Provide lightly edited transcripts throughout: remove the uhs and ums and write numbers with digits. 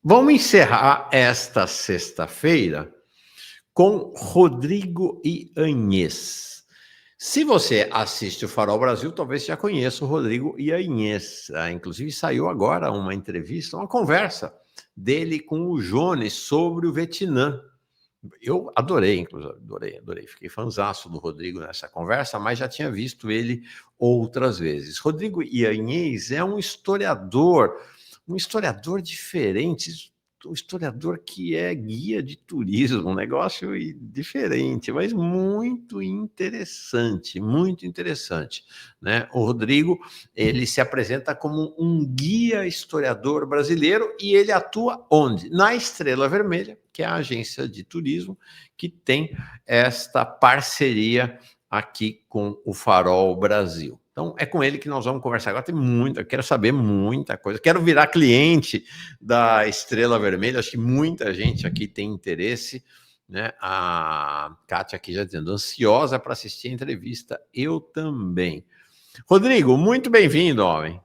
Vamos encerrar esta sexta-feira com Rodrigo Yanez. Se você assiste o Farol Brasil, talvez já conheça o Rodrigo Yanez. Inclusive, saiu agora uma entrevista, uma conversa dele com o Jones sobre o Vietnã. Eu adorei, inclusive, adorei. Fiquei fanzaço do Rodrigo nessa conversa, mas já tinha visto ele outras vezes. Rodrigo Yanez é um historiador diferente, um historiador que é guia de turismo, um negócio diferente, mas muito interessante, né? O Rodrigo, ele se apresenta como um guia historiador brasileiro e ele atua onde? Na Estrela Vermelha, que é a agência de turismo que tem esta parceria aqui com o Farol Brasil. Então, é com ele que nós vamos conversar agora. Quero saber muita coisa. Quero virar cliente da Estrela Vermelha. Acho que muita gente aqui tem interesse, né? A Kátia aqui já dizendo, ansiosa para assistir a entrevista. Eu também. Rodrigo, muito bem-vindo, homem.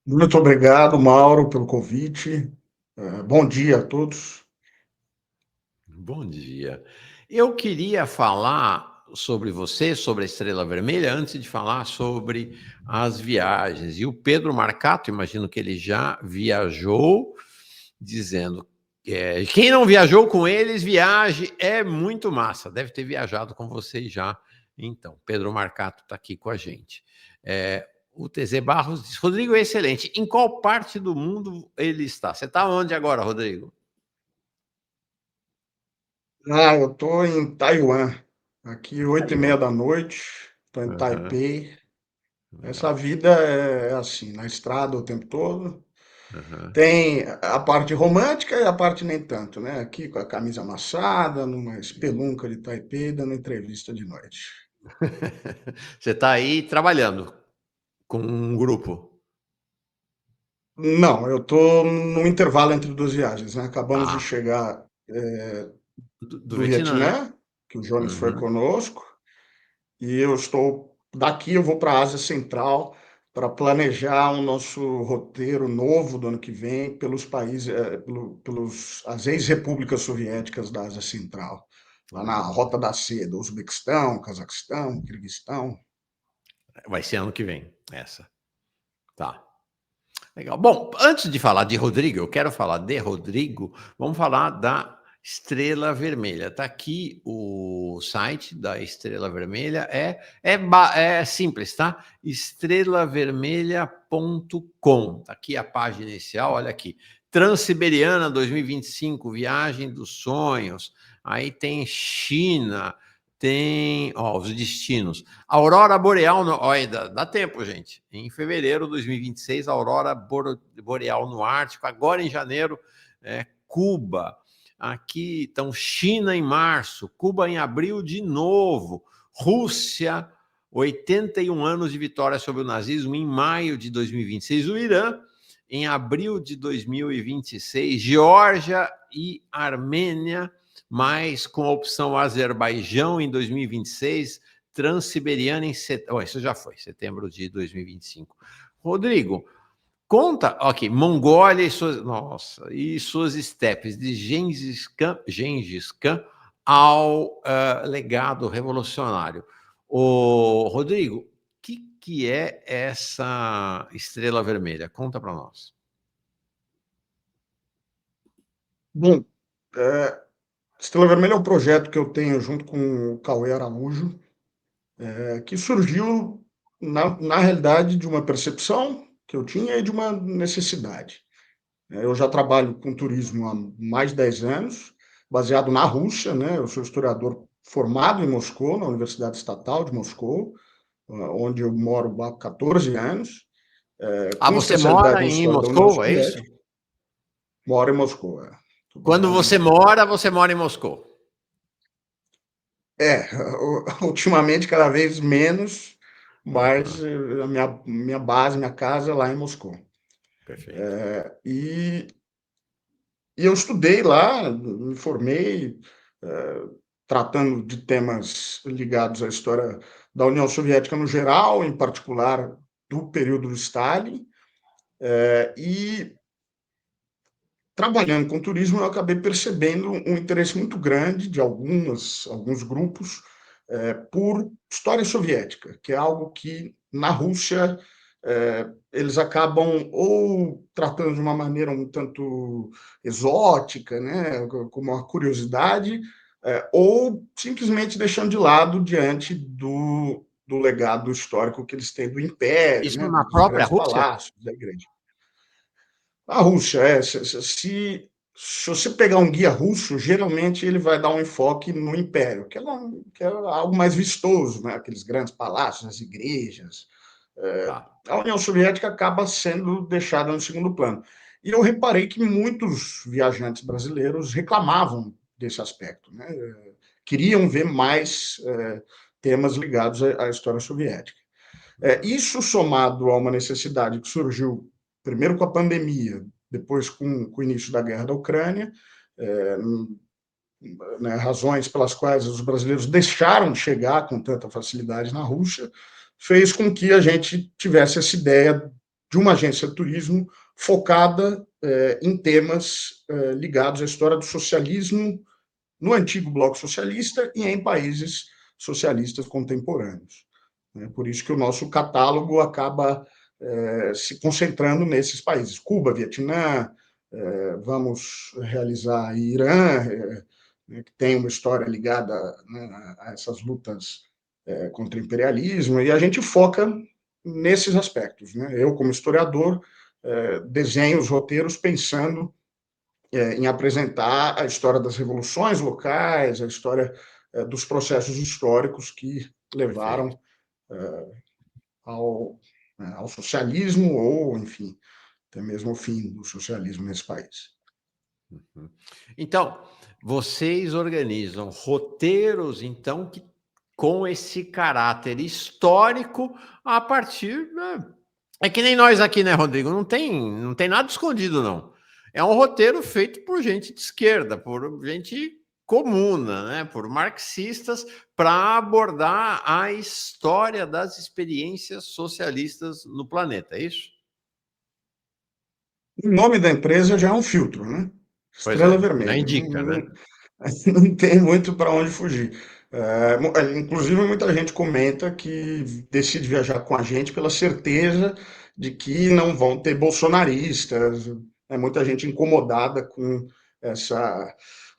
Muito obrigado, Mauro, pelo convite. Bom dia a todos. Bom dia. Eu queria falar sobre você, sobre a Estrela Vermelha, antes de falar sobre as viagens. E o Pedro Marcato, imagino que ele já viajou, dizendo que quem não viajou com eles, viaje, é muito massa. Deve ter viajado com vocês já. Então, Pedro Marcato está aqui com a gente. O TZ Barros diz, Rodrigo é excelente. Em qual parte do mundo ele está? Você está onde agora, Rodrigo? Eu estou em Taiwan, aqui 8h30 da noite, estou em Uhum, Taipei. Essa legal. vida é assim, na estrada o tempo todo. Uhum. Tem a parte romântica e a parte nem tanto, né? Aqui com a camisa amassada, numa espelunca de Taipei, dando entrevista de noite. Você está aí trabalhando com um grupo. Não, eu estou no intervalo entre duas viagens, né? Acabamos de Ah, chegar do do Vietnã, né? Vietnã, que o Jones foi Uhum. conosco. E eu estou daqui, eu vou para a Ásia Central para planejar o nosso roteiro novo do ano que vem pelos países, pelos as ex-repúblicas soviéticas da Ásia Central, lá na Rota da Seda, Uzbequistão, Cazaquistão, Quirguistão. Vai ser ano que vem, essa. Tá. Legal. Bom, antes de falar de Rodrigo, eu quero falar de Rodrigo, vamos falar da Estrela Vermelha. Está aqui o site da Estrela Vermelha, é simples, tá? estrelavermelha.com. Está aqui a página inicial, olha aqui. Transiberiana 2025, Viagem dos Sonhos. Aí tem China, tem os destinos. Aurora Boreal, olha, dá tempo, gente. Em fevereiro de 2026, Aurora Boreal no Ártico. Agora em janeiro, Cuba. Aqui estão China em março, Cuba em abril de novo, Rússia, 81 anos de vitória sobre o nazismo em maio de 2026, o Irã em abril de 2026, Geórgia e Armênia, mas com a opção Azerbaijão em 2026, Transiberiana em setembro. Isso já foi, setembro de 2025. Rodrigo, conta, ok, Mongólia e suas estepes, de Gengis Khan ao legado revolucionário. Rodrigo, o que é essa Estrela Vermelha? Conta para nós. Bom, Estrela Vermelha é um projeto que eu tenho junto com o Cauê Araújo, que surgiu, na realidade, de uma percepção que eu tinha e de uma necessidade. Eu já trabalho com turismo há mais de 10 anos, baseado na Rússia, né? Eu sou historiador formado em Moscou, na Universidade Estatal de Moscou, onde eu moro há 14 anos, com Você especialidade mora em em História da União Moscou, é isso? Soviética. Moro em Moscou, estou Quando baseado em Moscou. você mora em Moscou. É, ultimamente cada vez menos, mas Uhum, a minha base, minha casa é lá em Moscou. perfeito. E eu estudei lá, me formei, eh, tratando de temas ligados à história da União Soviética no geral, em particular do período do Stalin. E trabalhando com turismo, eu acabei percebendo um interesse muito grande de alguns grupos por história soviética, que é algo que na Rússia eles acabam ou tratando de uma maneira um tanto exótica, né, como uma curiosidade, ou simplesmente deixando de lado diante do legado histórico que eles têm do Império, Isso né, na dos própria grandes Rússia? palácios da igreja. A Rússia, se você pegar um guia russo, geralmente ele vai dar um enfoque no Império, que é algo mais vistoso, né? Aqueles grandes palácios, as igrejas. Tá. A União Soviética acaba sendo deixada no segundo plano. E eu reparei que muitos viajantes brasileiros reclamavam desse aspecto, né? Queriam ver mais temas ligados à história soviética. Isso somado a uma necessidade que surgiu primeiro com a pandemia, depois com o início da guerra da Ucrânia, é, né, razões pelas quais os brasileiros deixaram de chegar com tanta facilidade na Rússia, fez com que a gente tivesse essa ideia de uma agência de turismo focada em temas ligados à história do socialismo no antigo bloco socialista e em países socialistas contemporâneos. Por isso que o nosso catálogo acaba se concentrando nesses países. Cuba, Vietnã, vamos realizar Irã, que tem uma história ligada, né, a essas lutas contra o imperialismo, e a gente foca nesses aspectos. Né? Eu, como historiador, desenho os roteiros pensando em apresentar a história das revoluções locais, a história dos processos históricos que Perfeito. levaram ao, ao socialismo ou, enfim, até mesmo o fim do socialismo nesse país. Uhum. Então, vocês organizam roteiros, então, que com esse caráter histórico a partir, né, é que nem nós aqui, né, Rodrigo? Não tem nada escondido, não. É um roteiro feito por gente de esquerda, por gente comuna, né, por marxistas, para abordar a história das experiências socialistas no planeta, é isso? O nome da empresa já é um filtro, né? Pois é, Estrela já Vermelha. indica, né? Não tem muito para onde fugir. Inclusive, muita gente comenta que decide viajar com a gente pela certeza de que não vão ter bolsonaristas, muita gente incomodada com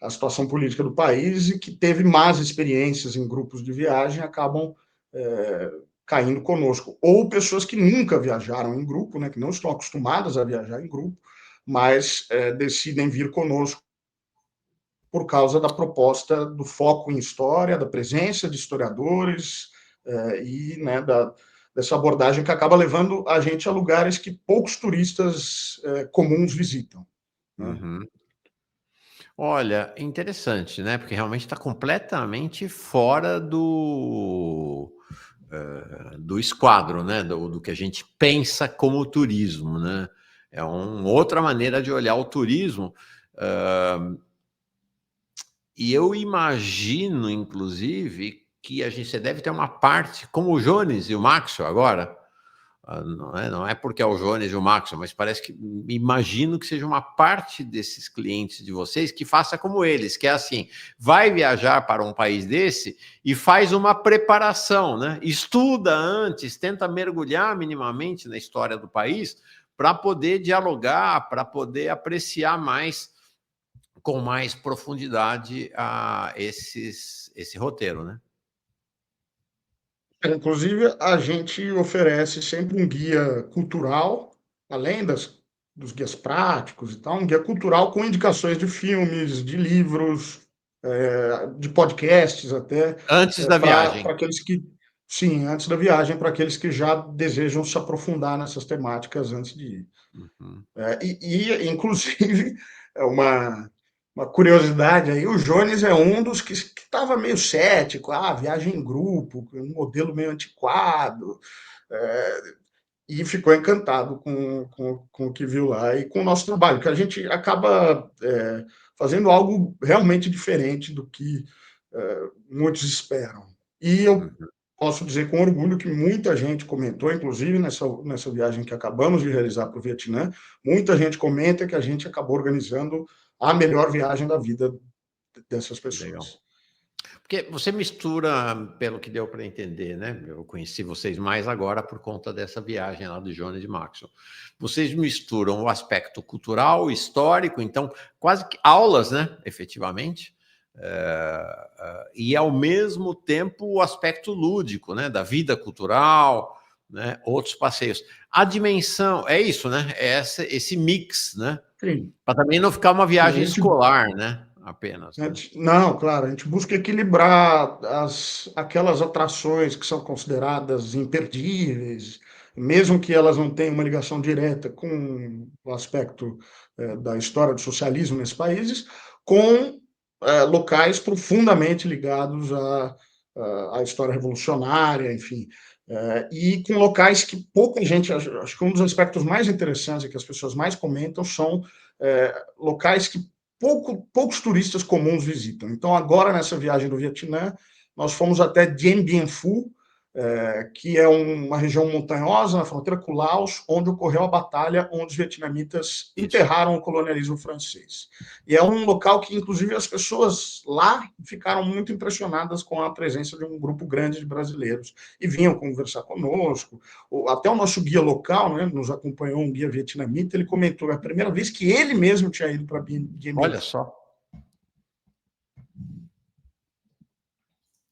a situação política do país e que teve más experiências em grupos de viagem acabam é, caindo conosco. Ou pessoas que nunca viajaram em grupo, né, que não estão acostumadas a viajar em grupo, mas decidem vir conosco por causa da proposta do foco em história, da presença de historiadores e né, dessa abordagem que acaba levando a gente a lugares que poucos turistas comuns visitam. Né? Uhum. Olha, interessante, né? Porque realmente está completamente fora do esquadro, né? Do que a gente pensa como turismo, né? É uma outra maneira de olhar o turismo. Uh, e eu imagino, inclusive, que a gente deve ter uma parte, como o Jones e o Maxwell agora, não é porque é o Jones e o Maxwell, mas parece que imagino que seja uma parte desses clientes de vocês que faça como eles, que é assim, vai viajar para um país desse e faz uma preparação, né? Estuda antes, tenta mergulhar minimamente na história do país para poder dialogar, para poder apreciar mais, com mais profundidade, esse roteiro, né? Inclusive, a gente oferece sempre um guia cultural, além dos guias práticos e tal, um guia cultural com indicações de filmes, de livros, de podcasts até, Antes da para viagem. aqueles que, sim, antes da viagem, para aqueles que já desejam se aprofundar nessas temáticas antes de ir. Uhum. Inclusive, é uma curiosidade aí, o Jones é um dos que estava meio cético, viagem em grupo, um modelo meio antiquado, é, e ficou encantado com o que viu lá e com o nosso trabalho, que a gente acaba fazendo algo realmente diferente do que muitos esperam. E eu Uhum. posso dizer com orgulho que muita gente comentou, inclusive nessa viagem que acabamos de realizar para o Vietnã, muita gente comenta que a gente acabou organizando a melhor viagem da vida dessas Que legal. pessoas. Porque você mistura, pelo que deu para entender, né? Eu conheci vocês mais agora por conta dessa viagem lá do Johnny de Maxwell. Vocês misturam o aspecto cultural, histórico, então quase que aulas, né? Efetivamente. E ao mesmo tempo o aspecto lúdico, né? Da vida cultural, né? Outros passeios. A dimensão, é isso, né? É esse mix, né? Sim, Para também não ficar uma sim, a viagem gente escolar, né? Apenas, né? Não, claro, a gente busca equilibrar aquelas atrações que são consideradas imperdíveis, mesmo que elas não tenham uma ligação direta com o aspecto da história do socialismo nesses países, com locais profundamente ligados à história revolucionária, enfim. E com locais que pouca gente. Acho que um dos aspectos mais interessantes e que as pessoas mais comentam são locais que poucos turistas comuns visitam. Então, agora, nessa viagem do Vietnã, nós fomos até Dien Bien Phu, que é uma região montanhosa na fronteira com o Laos, onde ocorreu a batalha onde os vietnamitas Isso. enterraram o colonialismo francês. E é um local que, inclusive, as pessoas lá ficaram muito impressionadas com a presença de um grupo grande de brasileiros e vinham conversar conosco. Até o nosso guia local, né, nos acompanhou um guia vietnamita, ele comentou, é a primeira vez que ele mesmo tinha ido para Dien Bien Olha Phu. só.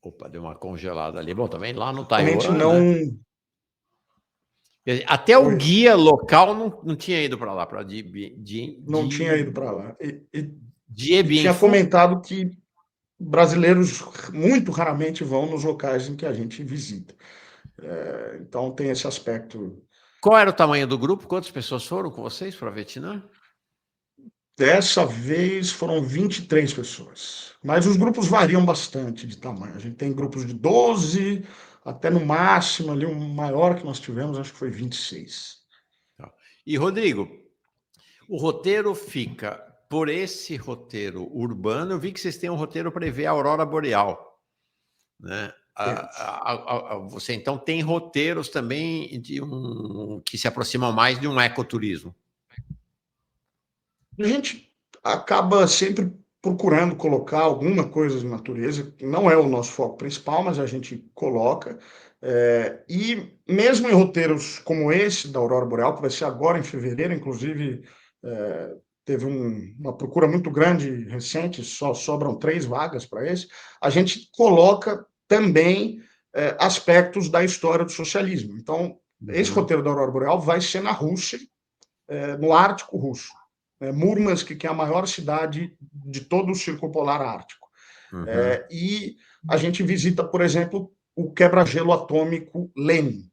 Opa, deu uma congelada ali. Bom, também lá no Realmente Taiwan, não, né? Até o foi, guia local não tinha ido para lá, para não tinha ido para lá. E Bien tinha Phu. comentado que brasileiros muito raramente vão nos locais em que a gente visita. Então tem esse aspecto. Qual era o tamanho do grupo? Quantas pessoas foram com vocês para o Vietnã? Dessa vez foram 23 pessoas, mas os grupos variam bastante de tamanho. A gente tem grupos de 12, até no máximo ali, o maior que nós tivemos, acho que foi 26. E, Rodrigo, o roteiro fica por esse roteiro urbano. Eu vi que vocês têm um roteiro para ver a aurora boreal, né? Temos. Você então tem roteiros também que se aproximam mais de um ecoturismo. A gente acaba sempre procurando colocar alguma coisa de natureza, que não é o nosso foco principal, mas a gente coloca. E mesmo em roteiros como esse da Aurora Boreal, que vai ser agora em fevereiro, inclusive teve uma procura muito grande recente, só sobram 3 vagas para esse, a gente coloca também aspectos da história do socialismo. Então, esse Uhum, roteiro da Aurora Boreal vai ser na Rússia, no Ártico Russo. Murmansk, que é a maior cidade de todo o Círculo Polar Ártico. uhum. E a gente visita, por exemplo, o quebra-gelo atômico Lenin,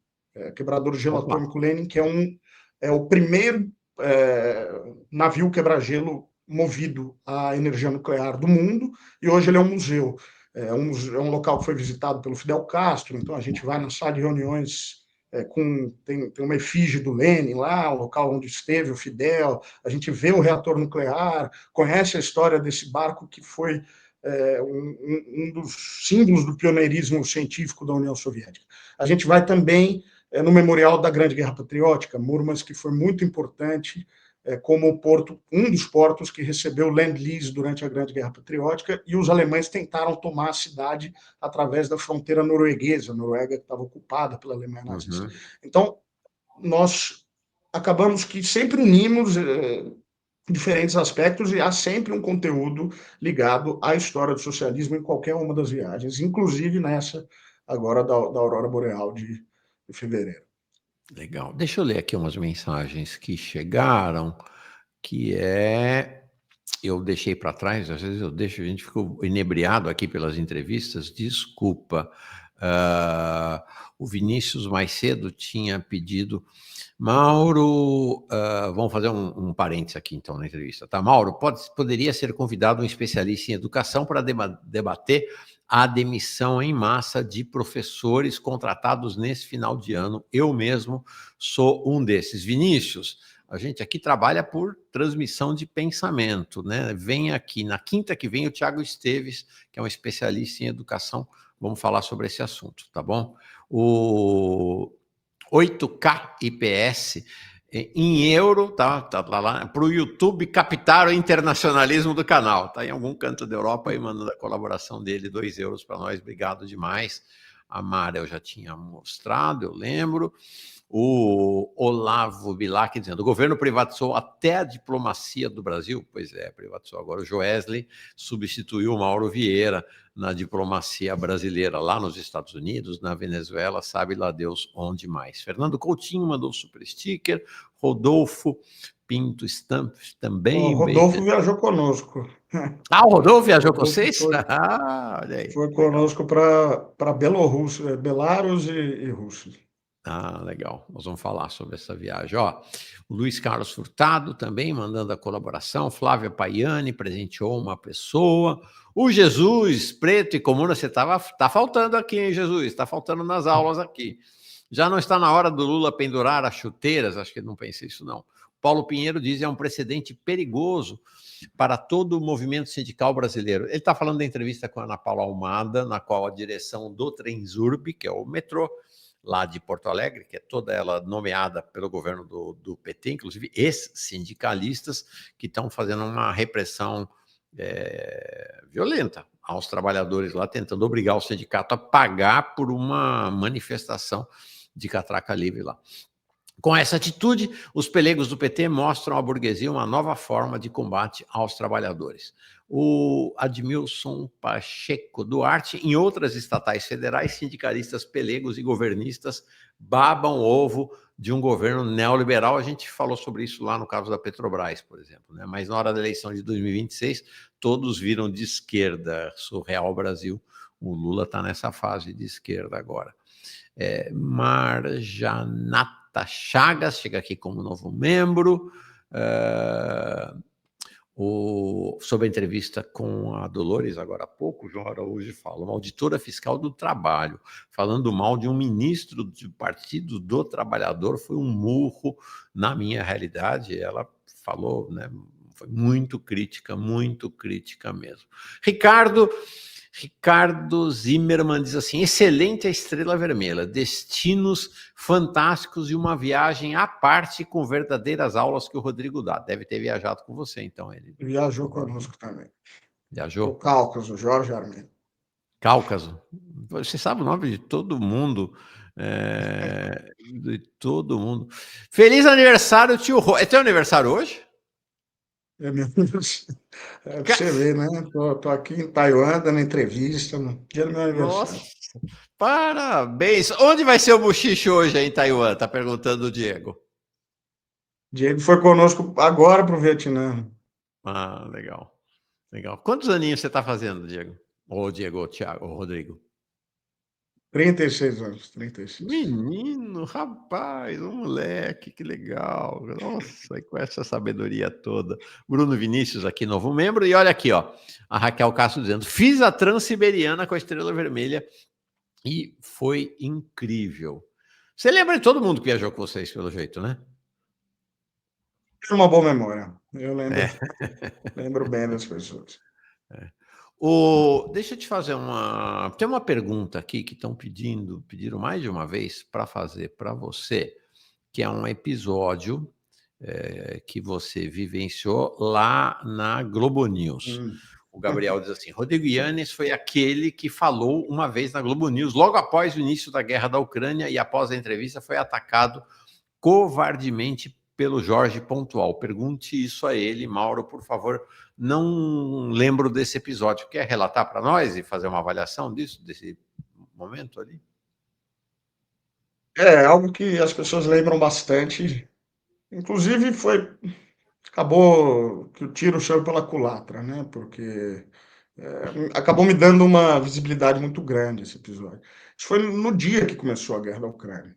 quebrador de gelo Opa. atômico Lenin, que é o primeiro navio quebra-gelo movido à energia nuclear do mundo, e hoje ele é um museu. É um local que foi visitado pelo Fidel Castro, então a gente vai na sala de reuniões tem uma efígie do Lenin lá, o local onde esteve o Fidel, a gente vê o reator nuclear, conhece a história desse barco que foi um dos símbolos do pioneirismo científico da União Soviética. A gente vai também no Memorial da Grande Guerra Patriótica, Murmansk, que foi muito importante como porto, um dos portos que recebeu Land-Lease durante a Grande Guerra Patriótica, e os alemães tentaram tomar a cidade através da fronteira norueguesa, a Noruega que estava ocupada pela Alemanha nazista. Uhum. Então, nós acabamos que sempre unimos diferentes aspectos e há sempre um conteúdo ligado à história do socialismo em qualquer uma das viagens, inclusive nessa agora da Aurora Boreal de fevereiro. Legal. Deixa eu ler aqui umas mensagens que chegaram, que é eu deixei para trás, às vezes eu deixo, a gente ficou inebriado aqui pelas entrevistas, desculpa. O Vinícius mais cedo tinha pedido, Mauro, vamos fazer um parênteses aqui então na entrevista, tá? Mauro, poderia ser convidado um especialista em educação para debater a demissão em massa de professores contratados nesse final de ano. Eu mesmo sou um desses. Vinícius, a gente aqui trabalha por transmissão de pensamento, né? Vem aqui, na quinta que vem, o Tiago Esteves, que é um especialista em educação, vamos falar sobre esse assunto, tá bom? O 8K IPS em euro, tá lá para o YouTube captar o internacionalismo do canal. Tá em algum canto da Europa aí mandando a colaboração dele, 2 euros para nós, obrigado demais. A Mara eu já tinha mostrado, eu lembro. O Olavo Bilac dizendo: o governo privatizou até a diplomacia do Brasil. Pois é, privatizou. Agora o Joesley substituiu o Mauro Vieira na diplomacia brasileira, lá nos Estados Unidos, na Venezuela, sabe lá Deus onde mais. Fernando Coutinho mandou super sticker. Rodolfo Pinto Stamp O também. Rodolfo viajou conosco. Ah, o Rodolfo viajou com Rodolfo vocês? Ah, olha aí, foi legal. conosco para Bielorrússia, Belarus e Rússia. Ah, legal. Nós vamos falar sobre essa viagem. Ó, o Luiz Carlos Furtado também mandando a colaboração. Flávia Paiani presenteou uma pessoa. O Jesus, preto e comuna, você tá faltando aqui, hein, Jesus? Está faltando nas aulas aqui. Já não está na hora do Lula pendurar as chuteiras? Acho que não pensei isso, não. Paulo Pinheiro diz que é um precedente perigoso para todo o movimento sindical brasileiro. Ele está falando da entrevista com a Ana Paula Almada, na qual a direção do Transurb, que é o metrô, lá de Porto Alegre, que é toda ela nomeada pelo governo do PT, inclusive ex-sindicalistas que estão fazendo uma repressão violenta aos trabalhadores lá, tentando obrigar o sindicato a pagar por uma manifestação de catraca livre lá. Com essa atitude, os pelegos do PT mostram à burguesia uma nova forma de combate aos trabalhadores. O Admilson Pacheco Duarte, em outras estatais federais, sindicalistas pelegos e governistas babam ovo de um governo neoliberal. A gente falou sobre isso lá no caso da Petrobras, por exemplo, né? Mas na hora da eleição de 2026, todos viram de esquerda. Surreal Brasil, o Lula está nessa fase de esquerda agora. Marjanata Chagas chega aqui como novo membro. Sobre a entrevista com a Dolores, agora há pouco, o João Araújo fala, uma auditora fiscal do trabalho, falando mal de um ministro do Partido do Trabalhador, foi um murro na minha realidade. Ela falou, né? Foi muito crítica mesmo. Ricardo Zimmermann diz assim: excelente a Estrela Vermelha, destinos fantásticos e uma viagem à parte com verdadeiras aulas que o Rodrigo dá. Deve ter viajado com você, então. Ele Viajou conosco também. O viajou? Cáucaso, Jorge Armênio. Cáucaso. Você sabe o nome de todo mundo. De todo mundo. Feliz aniversário, tio Rô. É teu aniversário hoje? É meu aniversário. Pra você ver, né? Tô aqui em Taiwan dando entrevista no dia do meu Nossa, aniversário. parabéns. Onde vai ser o bochicho hoje aí em Taiwan? Tá perguntando o Diego. Diego foi conosco agora para o Vietnã. Ah, legal. Legal. Quantos aninhos você está fazendo, Diego? Ou Diego, ou Thiago, ou Rodrigo? 36 anos, 36. Menino, rapaz, um moleque, que legal. Nossa, e com essa sabedoria toda. Bruno Vinícius aqui, novo membro. E olha aqui, ó, a Raquel Castro dizendo: fiz a Transiberiana com a Estrela Vermelha e foi incrível. Você lembra de todo mundo que viajou com vocês, pelo jeito, né? Tenho uma boa memória. Eu lembro, É. lembro bem das pessoas. Deixa eu te fazer uma. Tem uma pergunta aqui que estão pediram mais de uma vez para fazer para você, que é um episódio que você vivenciou lá na Globo News. O Gabriel diz assim: Rodrigo Yannis foi aquele que falou uma vez na Globo News, logo após o início da guerra da Ucrânia, e após a entrevista foi atacado covardemente pelo Jorge Pontual. Pergunte isso a ele, Mauro, por favor. Não lembro desse episódio. Quer relatar para nós e fazer uma avaliação disso, desse momento ali? É algo que as pessoas lembram bastante. Inclusive acabou que o tiro saiu pela culatra, né? Porque acabou me dando uma visibilidade muito grande esse episódio. Isso foi no dia que começou a guerra da Ucrânia.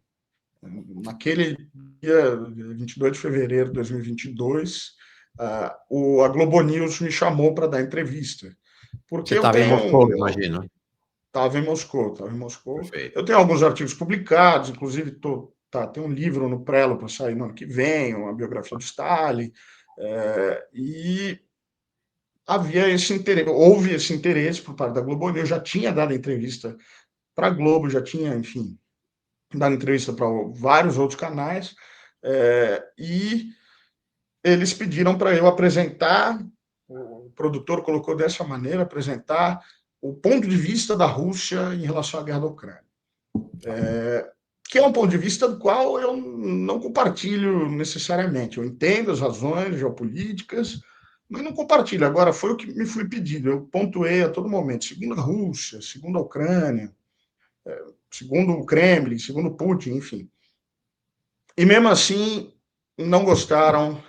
Naquele dia, 22 de fevereiro de 2022, a Globo News me chamou para dar entrevista. Porque Você eu estava em Moscou, tenho. imagino. Estava em Moscou, estava em Moscou. Perfeito. Eu tenho alguns artigos publicados, inclusive tem um livro no Prelo para sair no ano que vem, uma biografia de Stalin. E havia esse interesse, houve esse interesse por parte da Globo. Eu já tinha dado entrevista para a Globo, já tinha, enfim, dado entrevista para vários outros canais, e eles pediram para eu apresentar, o produtor colocou dessa maneira, apresentar o ponto de vista da Rússia em relação à guerra da Ucrânia. Que é um ponto de vista do qual eu não compartilho necessariamente. Eu entendo as razões geopolíticas, mas não compartilho. Agora, foi o que me foi pedido. Eu pontuei a todo momento, segundo a Rússia, segundo a Ucrânia, segundo o Kremlin, segundo Putin, enfim. E mesmo assim, não gostaram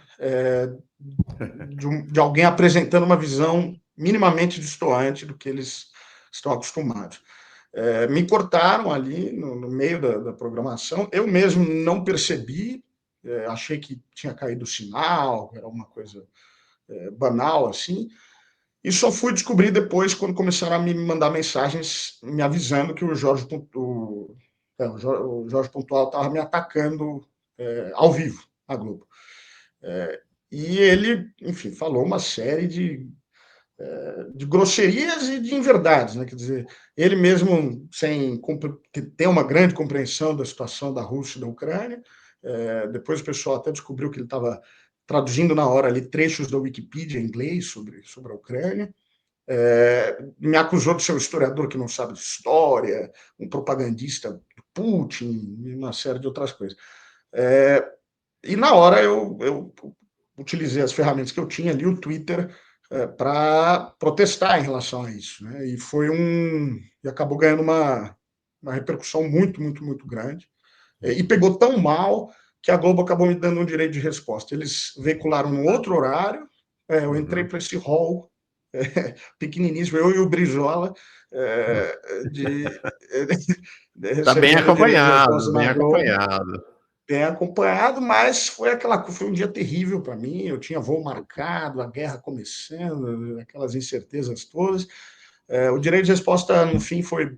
de alguém apresentando uma visão minimamente destoante do que eles estão acostumados. Me cortaram ali no meio da programação. Eu mesmo não percebi, achei que tinha caído o sinal, era uma coisa banal assim. E só fui descobrir depois, quando começaram a me mandar mensagens me avisando que o Jorge Pontual estava me atacando ao vivo, a Globo. E ele, enfim, falou uma série de grosserias e de inverdades, né? Quer dizer, ele mesmo sem ter uma grande compreensão da situação da Rússia e da Ucrânia. Depois o pessoal até descobriu que ele estava traduzindo na hora ali trechos da Wikipedia em inglês sobre a Ucrânia. Me acusou de ser um historiador que não sabe de história, um propagandista do Putin, e uma série de outras coisas. E na hora eu utilizei as ferramentas que eu tinha ali, o Twitter, para protestar em relação a isso, né? E acabou ganhando uma repercussão muito, muito, muito grande. E pegou tão mal que a Globo acabou me dando um direito de resposta. Eles veicularam no outro horário, eu entrei para esse hall pequeniníssimo, eu e o Brizola, Está bem recebendo o direito de acompanhado, resposta bem na Globo, acompanhado. bem acompanhado, mas foi um dia terrível para mim. Eu tinha voo marcado, a guerra começando, aquelas incertezas todas. O direito de resposta, no fim, foi.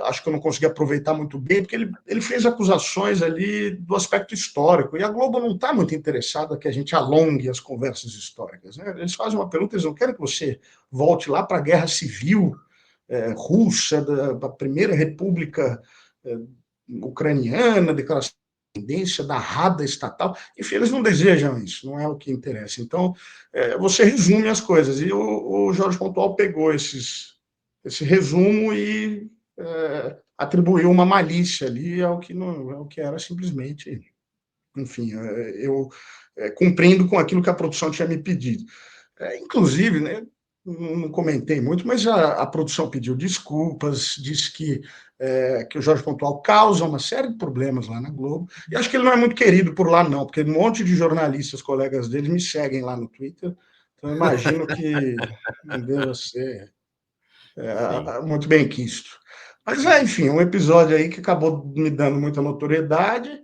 Acho que eu não consegui aproveitar muito bem, porque ele fez acusações ali do aspecto histórico, e a Globo não está muito interessada que a gente alongue as conversas históricas, né? Eles fazem uma pergunta, eles não querem que você volte lá para a Guerra Civil russa, da Primeira República Ucraniana, declaração de independência, da Rada estatal. Enfim, eles não desejam isso, não é o que interessa. Então, você resume as coisas, e o Jorge Pontual pegou esse resumo e atribuiu uma malícia ali ao que, não, ao que era simplesmente, enfim, eu cumprindo com aquilo que a produção tinha me pedido. Inclusive, né, não comentei muito, mas a produção pediu desculpas, disse que o Jorge Pontual causa uma série de problemas lá na Globo, e acho que ele não é muito querido por lá, não, porque um monte de jornalistas, colegas dele, me seguem lá no Twitter, então eu imagino que não deva ser Sim. muito bem quisto. Mas, enfim, um episódio aí que acabou me dando muita notoriedade,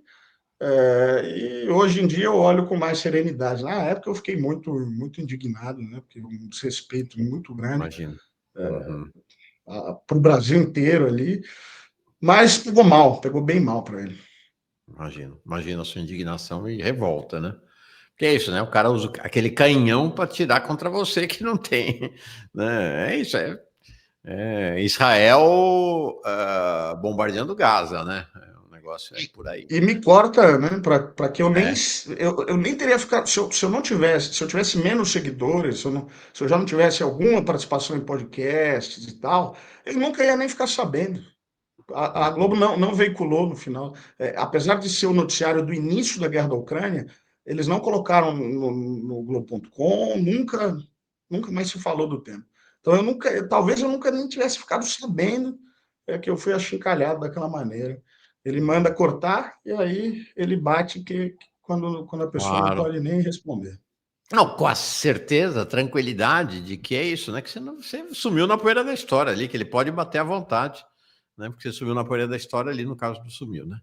e hoje em dia eu olho com mais serenidade. Na época eu fiquei muito, muito indignado, né? Porque um desrespeito muito grande Imagino. Uhum. para o Brasil inteiro ali, mas pegou bem mal para ele. Imagino a sua indignação e revolta, né? Que é isso, né? O cara usa aquele canhão para tirar contra você que não tem, né? É isso, Israel bombardeando Gaza, né? O negócio é por aí. E me corta, né? Para que É, eu nem teria ficado. Se eu não tivesse, se eu tivesse menos seguidores, se eu já não tivesse alguma participação em podcasts e tal, eu nunca ia nem ficar sabendo. A Globo não veiculou no final. Apesar de ser o noticiário do início da guerra da Ucrânia, eles não colocaram no Globo.com, nunca mais se falou do tema. Então, talvez eu nunca nem tivesse ficado sabendo que eu fui achincalhado daquela maneira. Ele manda cortar e aí ele bate quando a pessoa não claro. pode nem responder. Não, com a certeza, a tranquilidade de que é isso, né? Que você sumiu na poeira da história ali, que ele pode bater à vontade, né? Porque você sumiu na poeira da história ali, no caso do sumiu, né?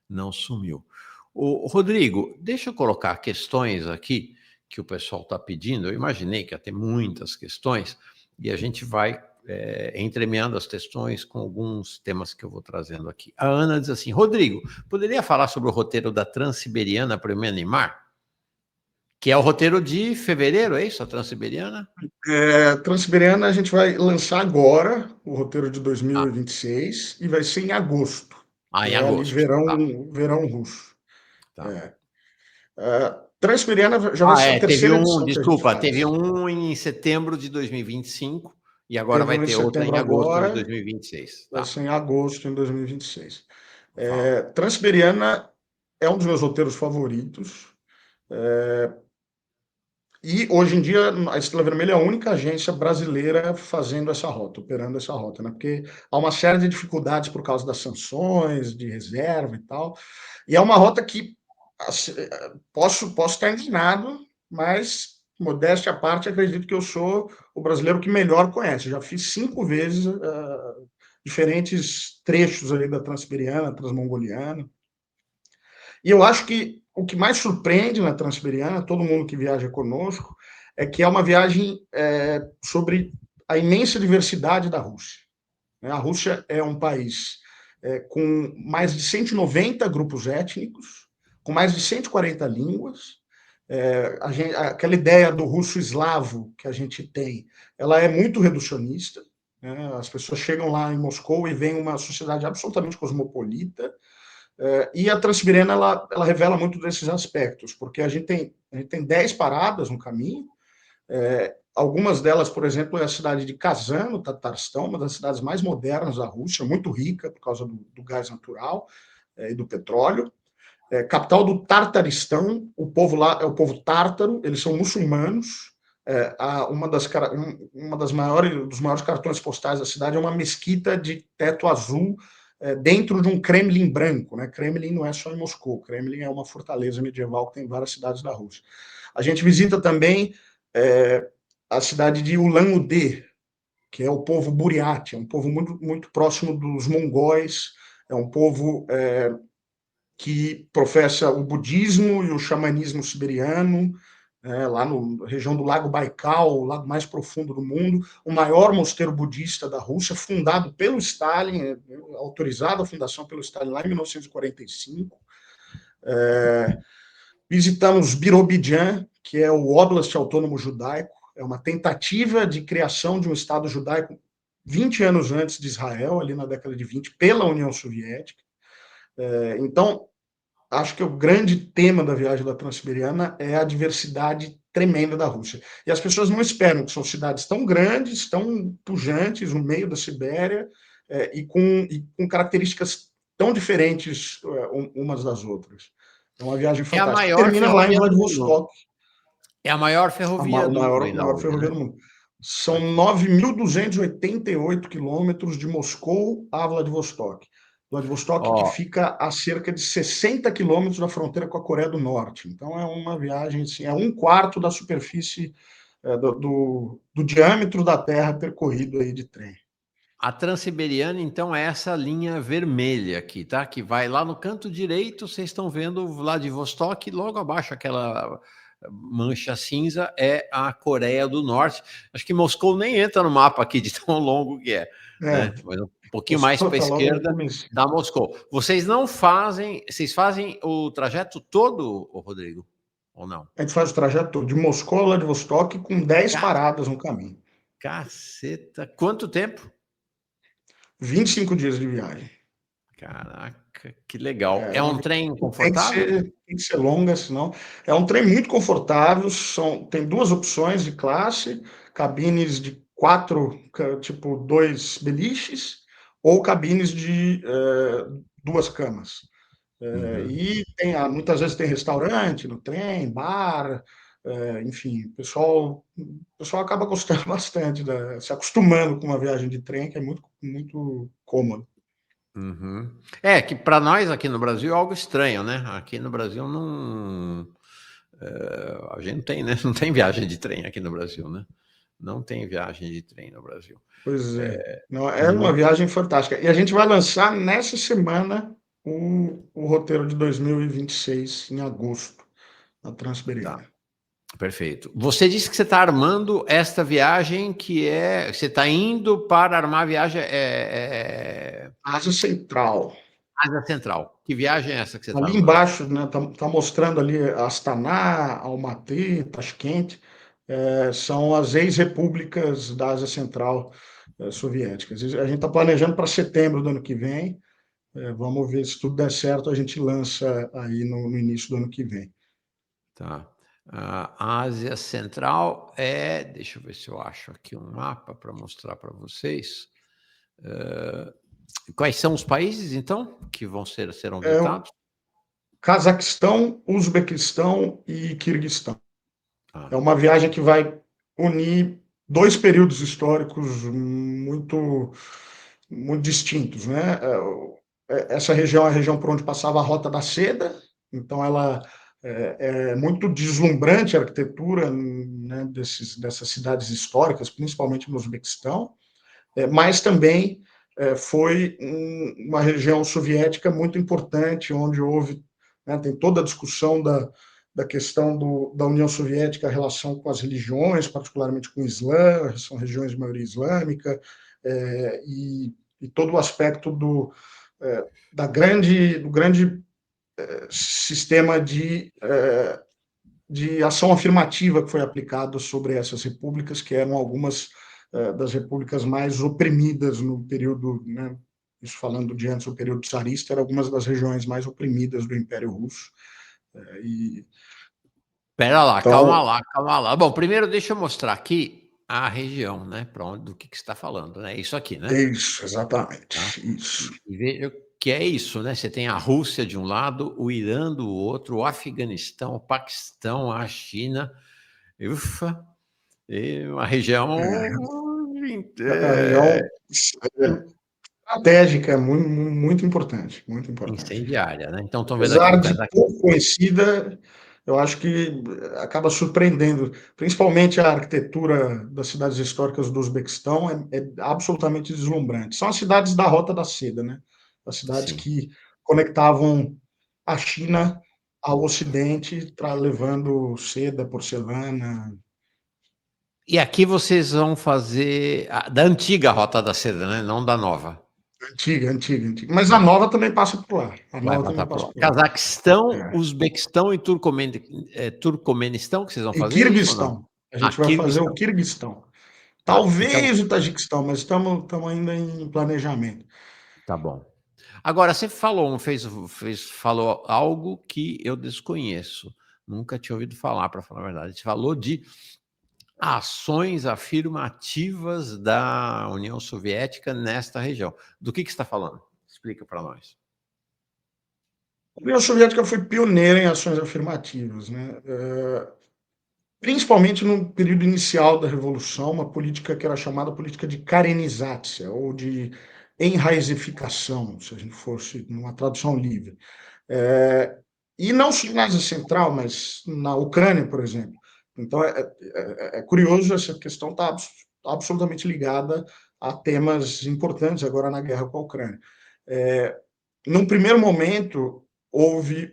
Não sumiu. O Rodrigo, deixa eu colocar questões aqui que o pessoal está pedindo. Eu imaginei que ia ter muitas questões e a gente vai entremeando as questões com alguns temas que eu vou trazendo aqui. A Ana diz assim: Rodrigo, poderia falar sobre o roteiro da Transiberiana para eu me animar? Que é o roteiro de fevereiro, é isso? A Transiberiana? Transiberiana a gente vai lançar agora, o roteiro de Tá. 2026, e vai ser em agosto, Ah, que em é ali agosto. verão, Tá, verão russo. tá. É. Transiberiana já vai Ah, ser a teve terceira um, edição que a gente desculpa, teve faz. um em setembro de 2025 e agora Teve vai um em ter outra em setembro agosto de agora, 2026. vai Tá, ser em agosto em 2026. fala. Transiberiana é um dos meus roteiros favoritos. E hoje em dia a Estrela Vermelha é a única agência brasileira fazendo essa rota, operando essa rota, né? Porque há uma série de dificuldades por causa das sanções, de reserva e tal. E é uma rota que assim, posso estar enganado, mas modéstia à parte, acredito que eu sou o brasileiro que melhor conhece. Já fiz 5 vezes diferentes trechos ali da Transiberiana, Transmongoliana. E eu acho que o que mais surpreende na Transiberiana, todo mundo que viaja conosco, é que é uma viagem sobre a imensa diversidade da Rússia. A Rússia é um país com mais de 190 grupos étnicos, com mais de 140 línguas. Aquela ideia do russo eslavo que a gente tem, ela é muito reducionista. Né? As pessoas chegam lá em Moscou e veem uma sociedade absolutamente cosmopolita, e a Transiberiana ela revela muito desses aspectos, porque a gente tem 10 paradas no caminho, algumas delas, por exemplo, é a cidade de Kazan, no Tatarstão, uma das cidades mais modernas da Rússia, muito rica por causa do gás natural e do petróleo. Capital do Tartaristão, o povo lá é o povo tártaro, eles são muçulmanos. Uma das maiores, dos maiores cartões postais da cidade é uma mesquita de teto azul dentro de um Kremlin branco. Né? Kremlin não é só em Moscou, Kremlin é uma fortaleza medieval que tem em várias cidades da Rússia. A gente visita também a cidade de Ulan-Ude, que é o povo Buriati, é um povo muito, muito próximo dos mongóis, é um povo que professa o budismo e o xamanismo siberiano, lá na região do Lago Baikal, o lago mais profundo do mundo, o maior mosteiro budista da Rússia, fundado pelo Stalin, autorizado a fundação pelo Stalin lá em 1945. Visitamos Birobidzhan, que é o Oblast Autônomo Judaico, é uma tentativa de criação de um Estado judaico 20 anos antes de Israel, ali na década de 20, pela União Soviética. Então, acho que o grande tema da viagem da Transiberiana é a diversidade tremenda da Rússia. E as pessoas não esperam que são cidades tão grandes, tão pujantes, no meio da Sibéria, e com características tão diferentes umas das outras. É uma viagem É a fantástica. E maior termina lá em ferrovia do mundo. Vladivostok, É a maior ferrovia o do mundo maior, ainda maior hoje, ferrovia né? do mundo. São Aqui. 9.288 quilômetros de Moscou a Vladivostok. Vladivostok que Ó, fica a cerca de 60 quilômetros da fronteira com a Coreia do Norte. Então é uma viagem, assim, é um quarto da superfície do diâmetro da Terra percorrido aí de trem. a Transiberiana, então, é essa linha vermelha aqui, tá? Que vai lá no canto direito, vocês estão vendo Vladivostok, e logo abaixo aquela mancha cinza é a Coreia do Norte. Acho que Moscou nem entra no mapa aqui de tão longo que é, É, né? Mas um pouquinho mais Moscou para a está logo no esquerda começo. da Moscou. Vocês fazem o trajeto todo, Rodrigo? Ou não? A gente faz o trajeto de Moscou a Vladivostok com 10 paradas no caminho. Caceta, quanto tempo? 25 dias de viagem. Caraca, que legal. É É uma um viagem trem que tem que confortável? ser, tem que ser longa, senão. É um trem muito confortável. Tem duas opções de classe: cabines de quatro, tipo, dois beliches, ou cabines de duas camas. Uhum. E muitas vezes tem restaurante no trem, bar, enfim, o pessoal acaba gostando bastante, se acostumando com uma viagem de trem, que é muito, muito cômodo. Uhum. É que para nós aqui no Brasil é algo estranho, né? Aqui no Brasil não, a gente não tem, né? Não tem viagem de trem aqui no Brasil, né? Não tem viagem de trem no Brasil. Pois é. Não, é uma Muito viagem fantástica. E a gente vai lançar nessa semana o roteiro de 2026, em agosto, na tá, Transiberiana. perfeito. Você disse que você está armando esta viagem você está indo para armar a viagem Ásia Central. Ásia Central. Que viagem é essa que você está Ali falando? embaixo, né, tá mostrando ali Astana, Almaty, Tashkent, são as ex-repúblicas da Ásia Central soviéticas. A gente está planejando para setembro do ano que vem. Vamos ver se tudo der certo, a gente lança aí no início do ano que vem. Tá. A Ásia Central é, deixa eu ver se eu acho aqui um mapa para mostrar para vocês. Quais são os países, então, que serão É o visitados? Cazaquistão, Uzbequistão e Quirguistão. Ah, É uma viagem que vai unir dois períodos históricos muito distintos, né? Essa região é a região por onde passava a Rota da Seda, então ela é muito deslumbrante a arquitetura, né, dessas cidades históricas, principalmente no Uzbequistão, mas também foi uma região soviética muito importante, onde houve, né, tem toda a discussão da questão da União Soviética, a relação com as religiões, particularmente com o Islã, são regiões de maioria islâmica, e todo o aspecto do grande sistema de ação afirmativa que foi aplicado sobre essas repúblicas, que eram algumas das repúblicas mais oprimidas no período, né, isso falando de antes do período tsarista, eram algumas das regiões mais oprimidas do Império Russo. E, espera lá, calma então, lá, calma lá. Bom, primeiro deixa eu mostrar aqui a região, né, para onde do que você está falando, né? Isso aqui, né? isso, exatamente, Tá? isso. E veja que é isso, né? Você tem a Rússia de um lado, o Irã do outro, o Afeganistão, o Paquistão, a China, ufa, e uma região A região estratégica, muito importante, muito importante. incendiária, né? Então, estão vendo aqui Apesar o de Cazaquistão. pouco conhecida, eu acho que acaba surpreendendo, principalmente a arquitetura das cidades históricas do Uzbequistão é absolutamente deslumbrante. São as cidades da Rota da Seda, né? As cidades Sim. que conectavam a China ao Ocidente, levando seda, porcelana. E aqui vocês vão fazer da antiga Rota da Seda, né? Não da nova. Antiga, antiga, antiga. Mas a Tá. nova também passa por lá. A Vai nova passar também por passa lá. por lá. Cazaquistão, É. Uzbequistão e Turcomenistão, que vocês vão E fazer isso ou não? Quirguistão. A Ah, gente vai fazer o Kirguistão. Quirguistão. Tá. Então, Talvez o Tajiquistão, mas estamos ainda em planejamento. tá bom. Agora, você falou algo que eu desconheço. Nunca tinha ouvido falar, para falar a verdade. Você falou de ações afirmativas da União Soviética nesta região. Do que você está falando? Explica para nós. A União Soviética foi pioneira em ações afirmativas, né? Principalmente no período inicial da Revolução, uma política que era chamada política de karenizácia, ou de enraizificação, se a gente fosse numa tradução livre. É, e não só na Ásia Central, mas na Ucrânia, por exemplo. Então, é curioso, essa questão está absolutamente ligada a temas importantes agora na guerra com a Ucrânia. Num primeiro momento, houve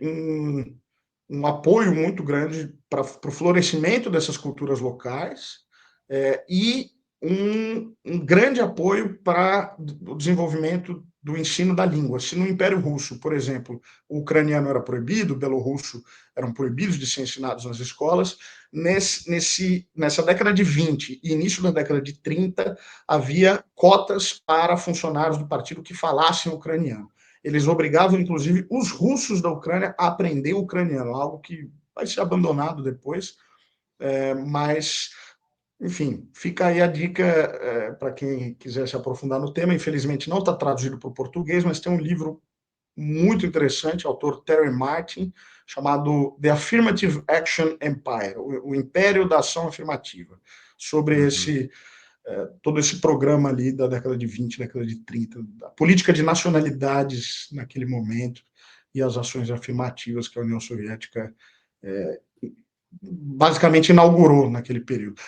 um apoio muito grande para o florescimento dessas culturas locais e grande apoio para o desenvolvimento do ensino da língua. Se no Império Russo, por exemplo, o ucraniano era proibido, o belorrusso eram proibidos de ser ensinados nas escolas, nessa década de 20 e início da década de 30, havia cotas para funcionários do partido que falassem ucraniano. Eles obrigavam, inclusive, os russos da Ucrânia a aprender ucraniano, algo que vai ser abandonado depois, mas, enfim, fica aí a dica para quem quiser se aprofundar no tema. Infelizmente não está traduzido para o português, mas tem um livro muito interessante, autor Terry Martin, chamado The Affirmative Action Empire, o Império da Ação Afirmativa, sobre Uhum. todo esse programa ali da década de 20, década de 30, a política de nacionalidades naquele momento e as ações afirmativas que a União Soviética basicamente inaugurou naquele período.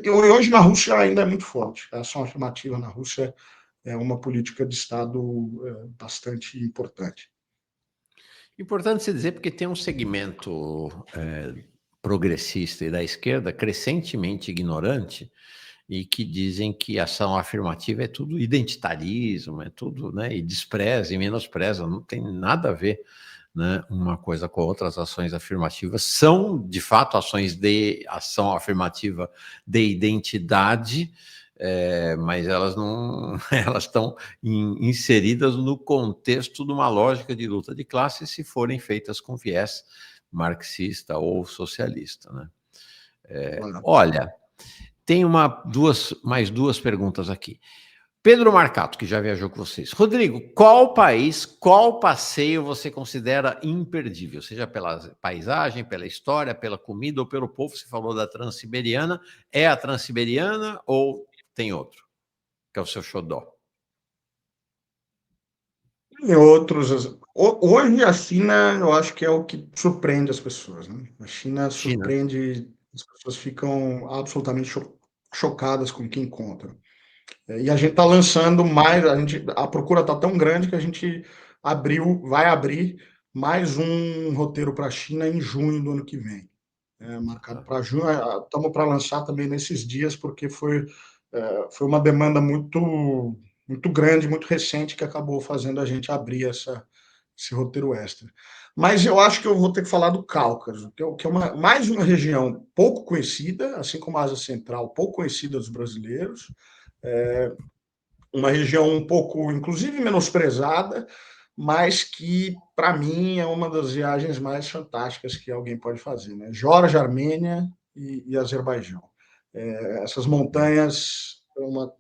E hoje na Rússia ainda é muito forte. A ação afirmativa na Rússia é uma política de Estado bastante importante. Importante se dizer porque tem um segmento progressista e da esquerda crescentemente ignorante e que dizem que ação afirmativa é tudo identitarismo, é tudo, né, e despreza e menospreza, não tem nada a ver, né, uma coisa com outras. Ações afirmativas são, de fato, ações de ação afirmativa de identidade, mas elas não, elas estão inseridas no contexto de uma lógica de luta de classe, se forem feitas com viés marxista ou socialista, né? Claro. Olha, tem mais duas perguntas aqui. Pedro Marcato, que já viajou com vocês. Rodrigo, qual país, qual passeio você considera imperdível? Seja pela paisagem, pela história, pela comida ou pelo povo? Você falou da Transiberiana. É a Transiberiana ou tem outro? Que é o seu xodó? E outros. Hoje a China, eu acho que é o que surpreende as pessoas, né? A China China. surpreende, as pessoas ficam absolutamente chocadas com o que encontram. E a gente está lançando mais, a procura está tão grande que a gente vai abrir mais um roteiro para a China em junho do ano que vem. Marcado Tá. para junho, estamos para lançar também nesses dias, porque foi uma demanda muito grande, muito recente, que acabou fazendo a gente abrir esse roteiro extra. Mas eu acho que eu vou ter que falar do Cáucaso, que é mais uma região pouco conhecida, assim como a Ásia Central, pouco conhecida dos brasileiros, uma região um pouco, inclusive, menosprezada, mas que, para mim, é uma das viagens mais fantásticas que alguém pode fazer, né? Geórgia, Armênia e Azerbaijão. Essas montanhas, uma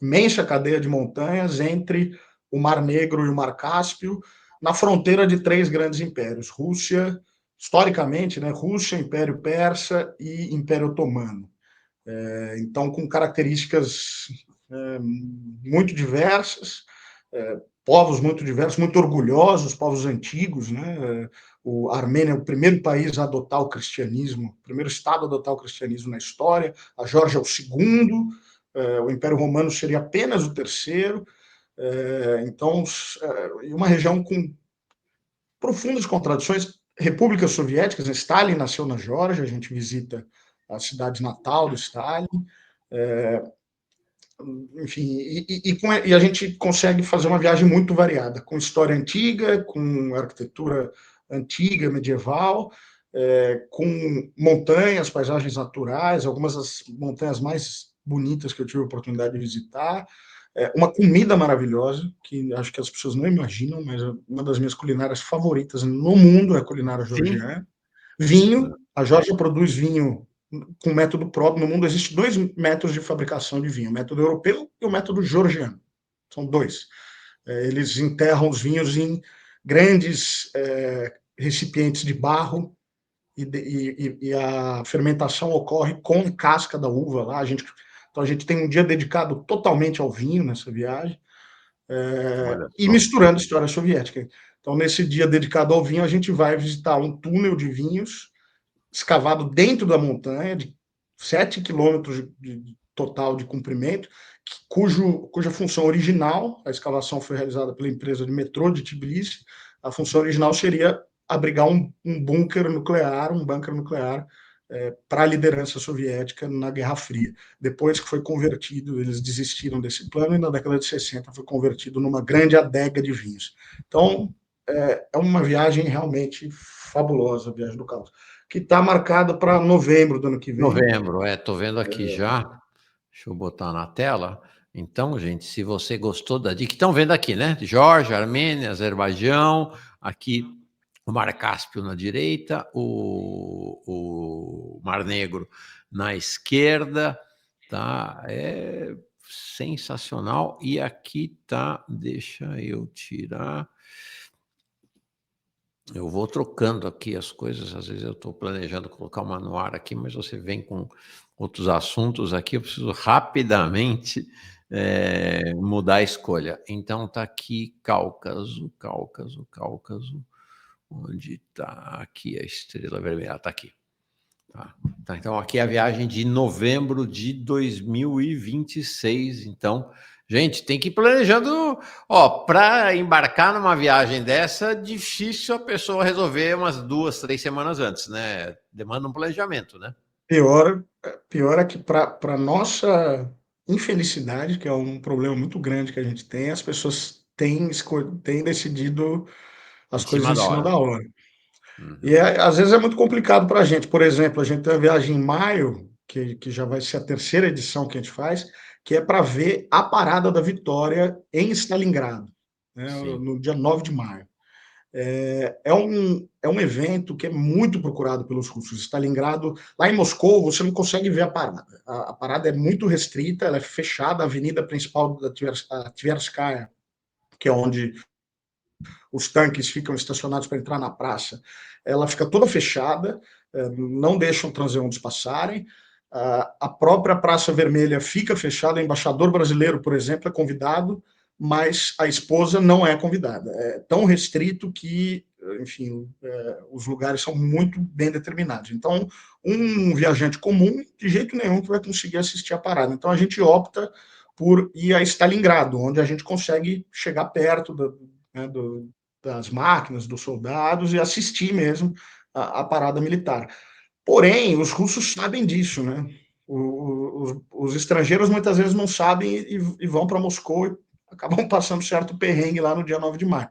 imensa cadeia de montanhas entre o Mar Negro e o Mar Cáspio, na fronteira de três grandes impérios: Rússia, historicamente, né? Rússia, Império Persa e Império Otomano. Então, com características muito diversas, povos muito diversos, muito orgulhosos, povos antigos, né? A Armênia é o primeiro país a adotar o cristianismo, o primeiro estado a adotar o cristianismo na história, a Geórgia é o segundo, o Império Romano seria apenas o terceiro, então, uma região com profundas contradições, repúblicas soviéticas, né? Stalin nasceu na Geórgia, a gente visita a cidade natal do Stalin, enfim, e a gente consegue fazer uma viagem muito variada, com história antiga, com arquitetura antiga, medieval, com montanhas, paisagens naturais, algumas das montanhas mais bonitas que eu tive a oportunidade de visitar, uma comida maravilhosa, que acho que as pessoas não imaginam, mas uma das minhas culinárias favoritas no mundo é a culinária Sim. georgiana. Vinho, a Geórgia produz vinho com método próprio. No mundo existem dois métodos de fabricação de vinho: o método europeu e o método georgiano. São dois. Eles enterram os vinhos em grandes recipientes de barro e a fermentação ocorre com a casca da uva lá. Então a gente tem um dia dedicado totalmente ao vinho nessa viagem, Olha e só. misturando história soviética. Então, nesse dia dedicado ao vinho, a gente vai visitar um túnel de vinhos escavado dentro da montanha, de 7 quilômetros total de comprimento, cuja função original, a escavação foi realizada pela empresa de metrô de Tbilisi, a função original seria abrigar um bunker nuclear, para a liderança soviética na Guerra Fria. Depois que foi convertido, eles desistiram desse plano e na década de 60 foi convertido numa grande adega de vinhos. Então, é uma viagem realmente fabulosa, a viagem do Cáucaso, que está marcada para novembro do ano que vem. Novembro, estou vendo aqui já. Deixa eu botar na tela. Então, gente, se você gostou da dica, estão vendo aqui, né? Geórgia, Armênia, Azerbaijão, aqui o Mar Cáspio na direita, o Mar Negro na esquerda, tá? É sensacional. E aqui tá, deixa eu tirar. Eu vou trocando aqui as coisas, às vezes eu estou planejando colocar uma no ar aqui, mas você vem com outros assuntos aqui, eu preciso rapidamente mudar a escolha. Então está aqui Cáucaso, onde está aqui a estrela vermelha? Está aqui. Tá, então aqui é a viagem de novembro de 2026, então... Gente, tem que ir planejando. Para embarcar numa viagem dessa, difícil a pessoa resolver umas 2, 3 semanas antes, né? Demanda um planejamento, né? Pior é que para nossa infelicidade, que é um problema muito grande que a gente tem, as pessoas têm decidido Em as coisas cima em da cima hora. da hora. E Uhum. às vezes é muito complicado para a gente. Por exemplo, a gente tem uma viagem em maio, que já vai ser a terceira edição que a gente faz, que é para ver a Parada da Vitória em Stalingrado, né, Sim, no dia 9 de maio. É um evento que é muito procurado pelos russos. Stalingrado, lá em Moscou, você não consegue ver a parada. A parada é muito restrita, ela é fechada, a avenida principal da Tverskaya, que é onde os tanques ficam estacionados para entrar na praça, ela fica toda fechada, não deixam transeuntes passarem. A própria Praça Vermelha fica fechada, o embaixador brasileiro, por exemplo, é convidado, mas a esposa não é convidada. É tão restrito que, enfim, os lugares são muito bem determinados. Então, um viajante comum, de jeito nenhum, que vai conseguir assistir a parada. Então, a gente opta por ir a Stalingrado, onde a gente consegue chegar perto né, das máquinas, dos soldados e assistir mesmo a parada militar. Porém, os russos sabem disso, né? Os estrangeiros muitas vezes não sabem e vão para Moscou e acabam passando certo perrengue lá no dia 9 de maio.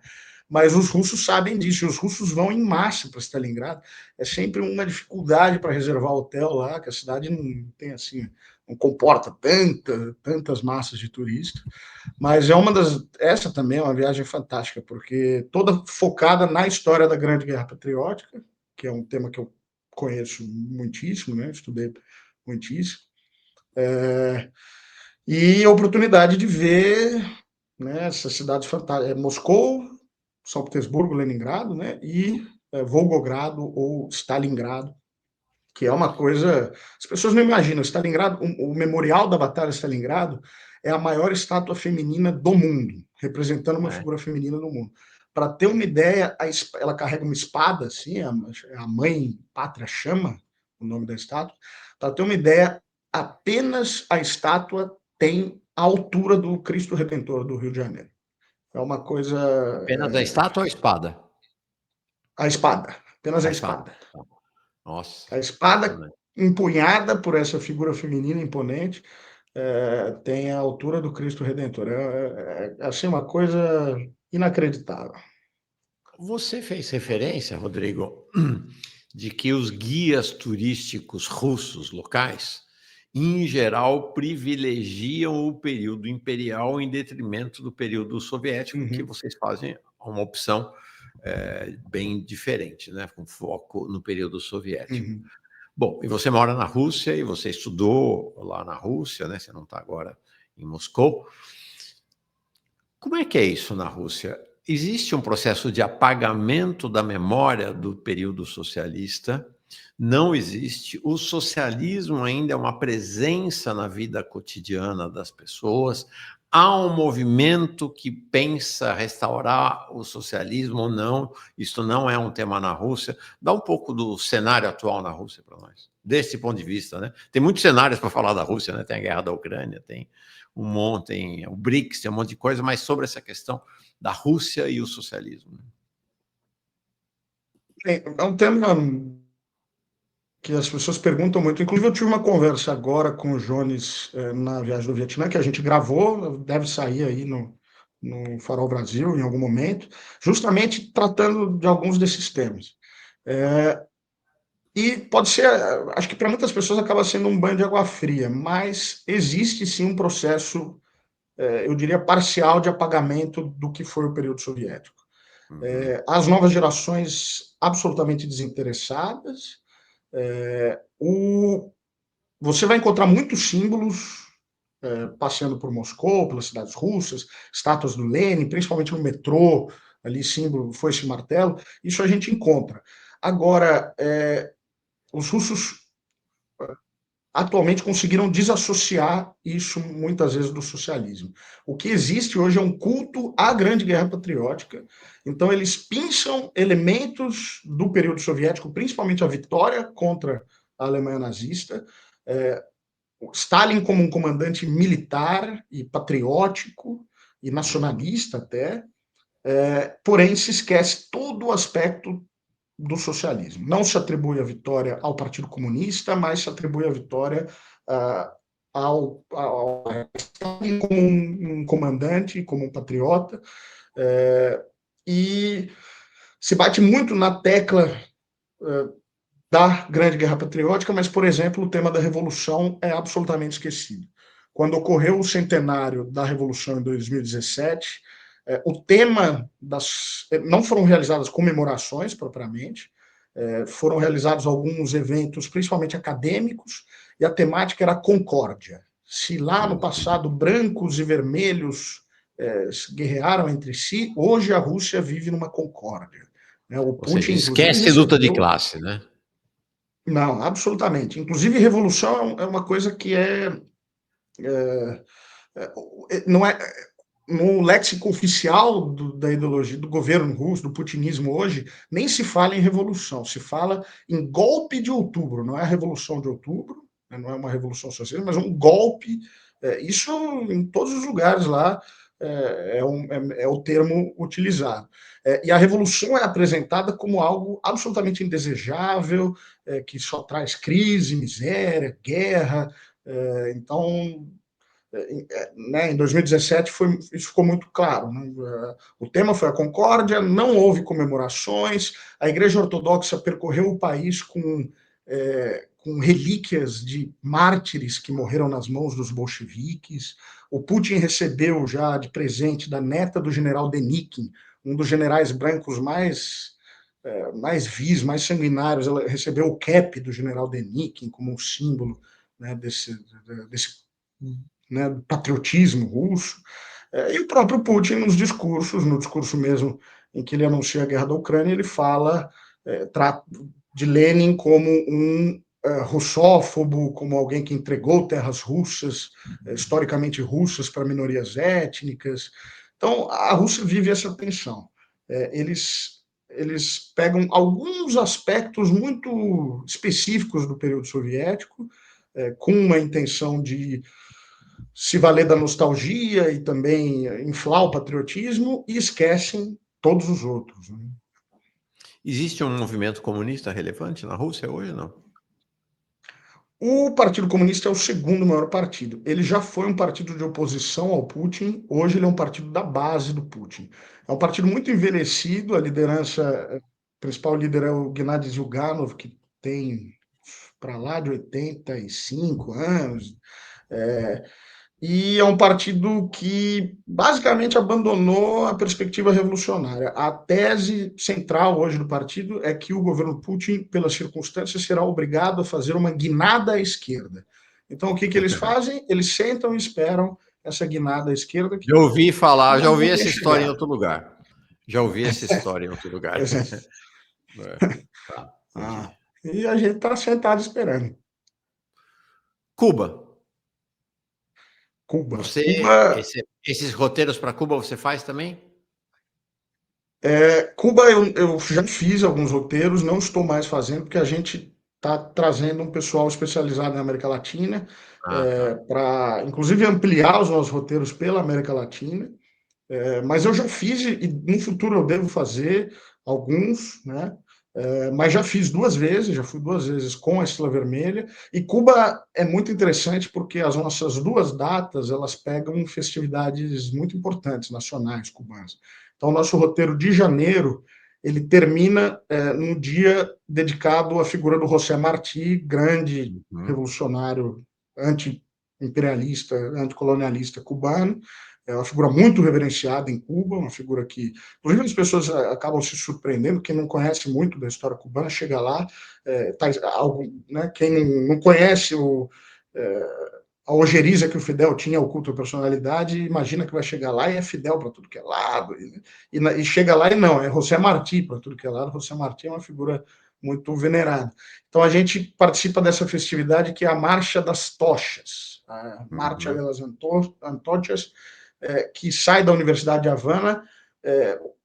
Mas os russos sabem disso, e os russos vão em massa para Stalingrado. É sempre uma dificuldade para reservar hotel lá, que a cidade não tem assim, não comporta tantas massas de turistas. Mas essa também é uma viagem fantástica, porque toda focada na história da Grande Guerra Patriótica, que é um tema que eu conheço muitíssimo, né? Estudei muitíssimo. É, e a oportunidade de ver, né, essas cidades fantásticas, Moscou, São Petersburgo, Leningrado, né, e Volgogrado ou Stalingrado, que é uma coisa. As pessoas não imaginam. Stalingrado, o memorial da Batalha de Stalingrado é a maior estátua feminina do mundo, representando uma é. figura feminina no mundo. Para ter uma ideia, ela carrega uma espada, assim, a mãe pátria chama o nome da estátua. Para ter uma ideia, apenas a estátua tem a altura do Cristo Redentor do Rio de Janeiro. É uma coisa. Apenas a estátua ou a espada? A espada, apenas A a espada. espada. Nossa, A espada impressionante. empunhada por essa figura feminina imponente tem a altura do Cristo Redentor. É assim, uma coisa inacreditável. Você fez referência, Rodrigo, de que os guias turísticos russos locais, em geral, privilegiam o período imperial em detrimento do período soviético, que Uhum, vocês fazem uma opção bem diferente, né, com foco no período soviético. uhum. Bom, e você mora na Rússia e você estudou lá na Rússia, né? Você não está agora em Moscou. Como é que é isso na Rússia? Existe um processo de apagamento da memória do período socialista? Não existe. O socialismo ainda é uma presença na vida cotidiana das pessoas. Há um movimento que pensa restaurar o socialismo ou não. Isso não é um tema na Rússia. Dá um pouco do cenário atual na Rússia para nós, desse ponto de vista, né? Tem muitos cenários para falar da Rússia, né? Tem a guerra da Ucrânia, tem um monte, tem o BRICS, tem um monte de coisa, mas sobre essa questão da Rússia e o socialismo. É um tema que as pessoas perguntam muito. Inclusive, eu tive uma conversa agora com o Jones na viagem do Vietnã, que a gente gravou, deve sair aí no Farol Brasil em algum momento, justamente tratando de alguns desses temas. E pode ser, acho que para muitas pessoas acaba sendo um banho de água fria, mas existe sim um processo, eu diria, parcial de apagamento do que foi o período soviético. Uhum. As novas gerações absolutamente desinteressadas. Você vai encontrar muitos símbolos passeando por Moscou, pelas cidades russas, estátuas do Lenin, principalmente no metrô, ali símbolo, foice e martelo, isso a gente encontra. Agora, os russos atualmente conseguiram desassociar isso muitas vezes do socialismo. O que existe hoje é um culto à Grande Guerra Patriótica. Então eles pinçam elementos do período soviético, principalmente a vitória contra a Alemanha nazista, é, Stalin como um comandante militar e patriótico e nacionalista até, porém se esquece todo o aspecto do socialismo. Não se atribui a vitória ao Partido Comunista, mas se atribui a vitória uh, ao Stalin como um comandante, como um patriota, e se bate muito na tecla da Grande Guerra Patriótica, mas, por exemplo, o tema da Revolução é absolutamente esquecido. Quando ocorreu o centenário da Revolução em 2017, o tema não foram realizadas comemorações propriamente, foram realizados alguns eventos, principalmente acadêmicos, e a temática era a concórdia. Se lá no passado brancos e vermelhos guerrearam entre si, hoje a Rússia vive numa concórdia. O Ou seja, Putin, inclusive, esquece luta de recebeu. classe, né? Não, absolutamente. Inclusive, revolução é uma coisa que não é no léxico oficial da ideologia do governo russo, do putinismo hoje, nem se fala em revolução, se fala em golpe de outubro, não é a revolução de outubro, né, não é uma revolução socialista, mas um golpe. Isso em todos os lugares lá é o termo utilizado. E a revolução é apresentada como algo absolutamente indesejável, que só traz crise, miséria, guerra. Então, né, em 2017 isso ficou muito claro. Né? O tema foi a concórdia, não houve comemorações, a Igreja Ortodoxa percorreu o país com relíquias de mártires que morreram nas mãos dos bolcheviques. O Putin recebeu já de presente da neta do general Denikin, um dos generais brancos mais vis, mais sanguinários. Ela recebeu o cap do general Denikin como um símbolo, né, desse, né, do patriotismo russo. E o próprio Putin, no discurso mesmo em que ele anuncia a guerra da Ucrânia, ele fala de Lenin como um russófobo, como alguém que entregou terras russas, historicamente russas, para minorias étnicas. Então, a Rússia vive essa tensão. Eles pegam alguns aspectos muito específicos do período soviético, com uma intenção de se valer da nostalgia e também inflar o patriotismo, e esquecem todos os outros. Né? Existe um movimento comunista relevante na Rússia hoje, não? O Partido Comunista é o segundo maior partido. Ele já foi um partido de oposição ao Putin, hoje ele é um partido da base do Putin. É um partido muito envelhecido, a liderança, o principal líder é o Gennady Zyuganov, que tem para lá de 85 anos. E é um partido que basicamente abandonou a perspectiva revolucionária. A tese central hoje do partido é que o governo Putin, pelas circunstâncias, será obrigado a fazer uma guinada à esquerda. Então, o que eles fazem? Eles sentam e esperam essa guinada à esquerda, que Já ouvi falar, já ainda ouvi não tem essa história em chegado. outro lugar. Já ouvi essa história em outro lugar. Pois é. É, tá, Ah, entendi. e a gente está sentado esperando. Cuba. Cuba. Você, esses roteiros para Cuba você faz também? Cuba, eu já fiz alguns roteiros, não estou mais fazendo, porque a gente está trazendo um pessoal especializado na América Latina, Ah, tá. para, inclusive, ampliar os nossos roteiros pela América Latina. Mas eu já fiz, e no futuro eu devo fazer alguns, né? Mas já fiz duas vezes, já fui duas vezes com a Estrela Vermelha. E Cuba é muito interessante porque as nossas duas datas elas pegam festividades muito importantes nacionais cubanas. Então, o nosso roteiro de janeiro ele termina no dia dedicado à figura do José Martí, grande Uhum. revolucionário anti-imperialista, anticolonialista cubano. É uma figura muito reverenciada em Cuba, uma figura que, inclusive, as pessoas acabam se surpreendendo. Quem não conhece muito da história cubana chega lá, né, quem não conhece a ojeriza que o Fidel tinha ao culto à personalidade, imagina que vai chegar lá e é Fidel para tudo que é lado, e chega lá e não, é José Martí para tudo que é lado. José Martí é uma figura muito venerada. Então a gente participa dessa festividade que é a Marcha das Tochas, a Marcha de Uhum. las Antorchas, que sai da Universidade de Havana,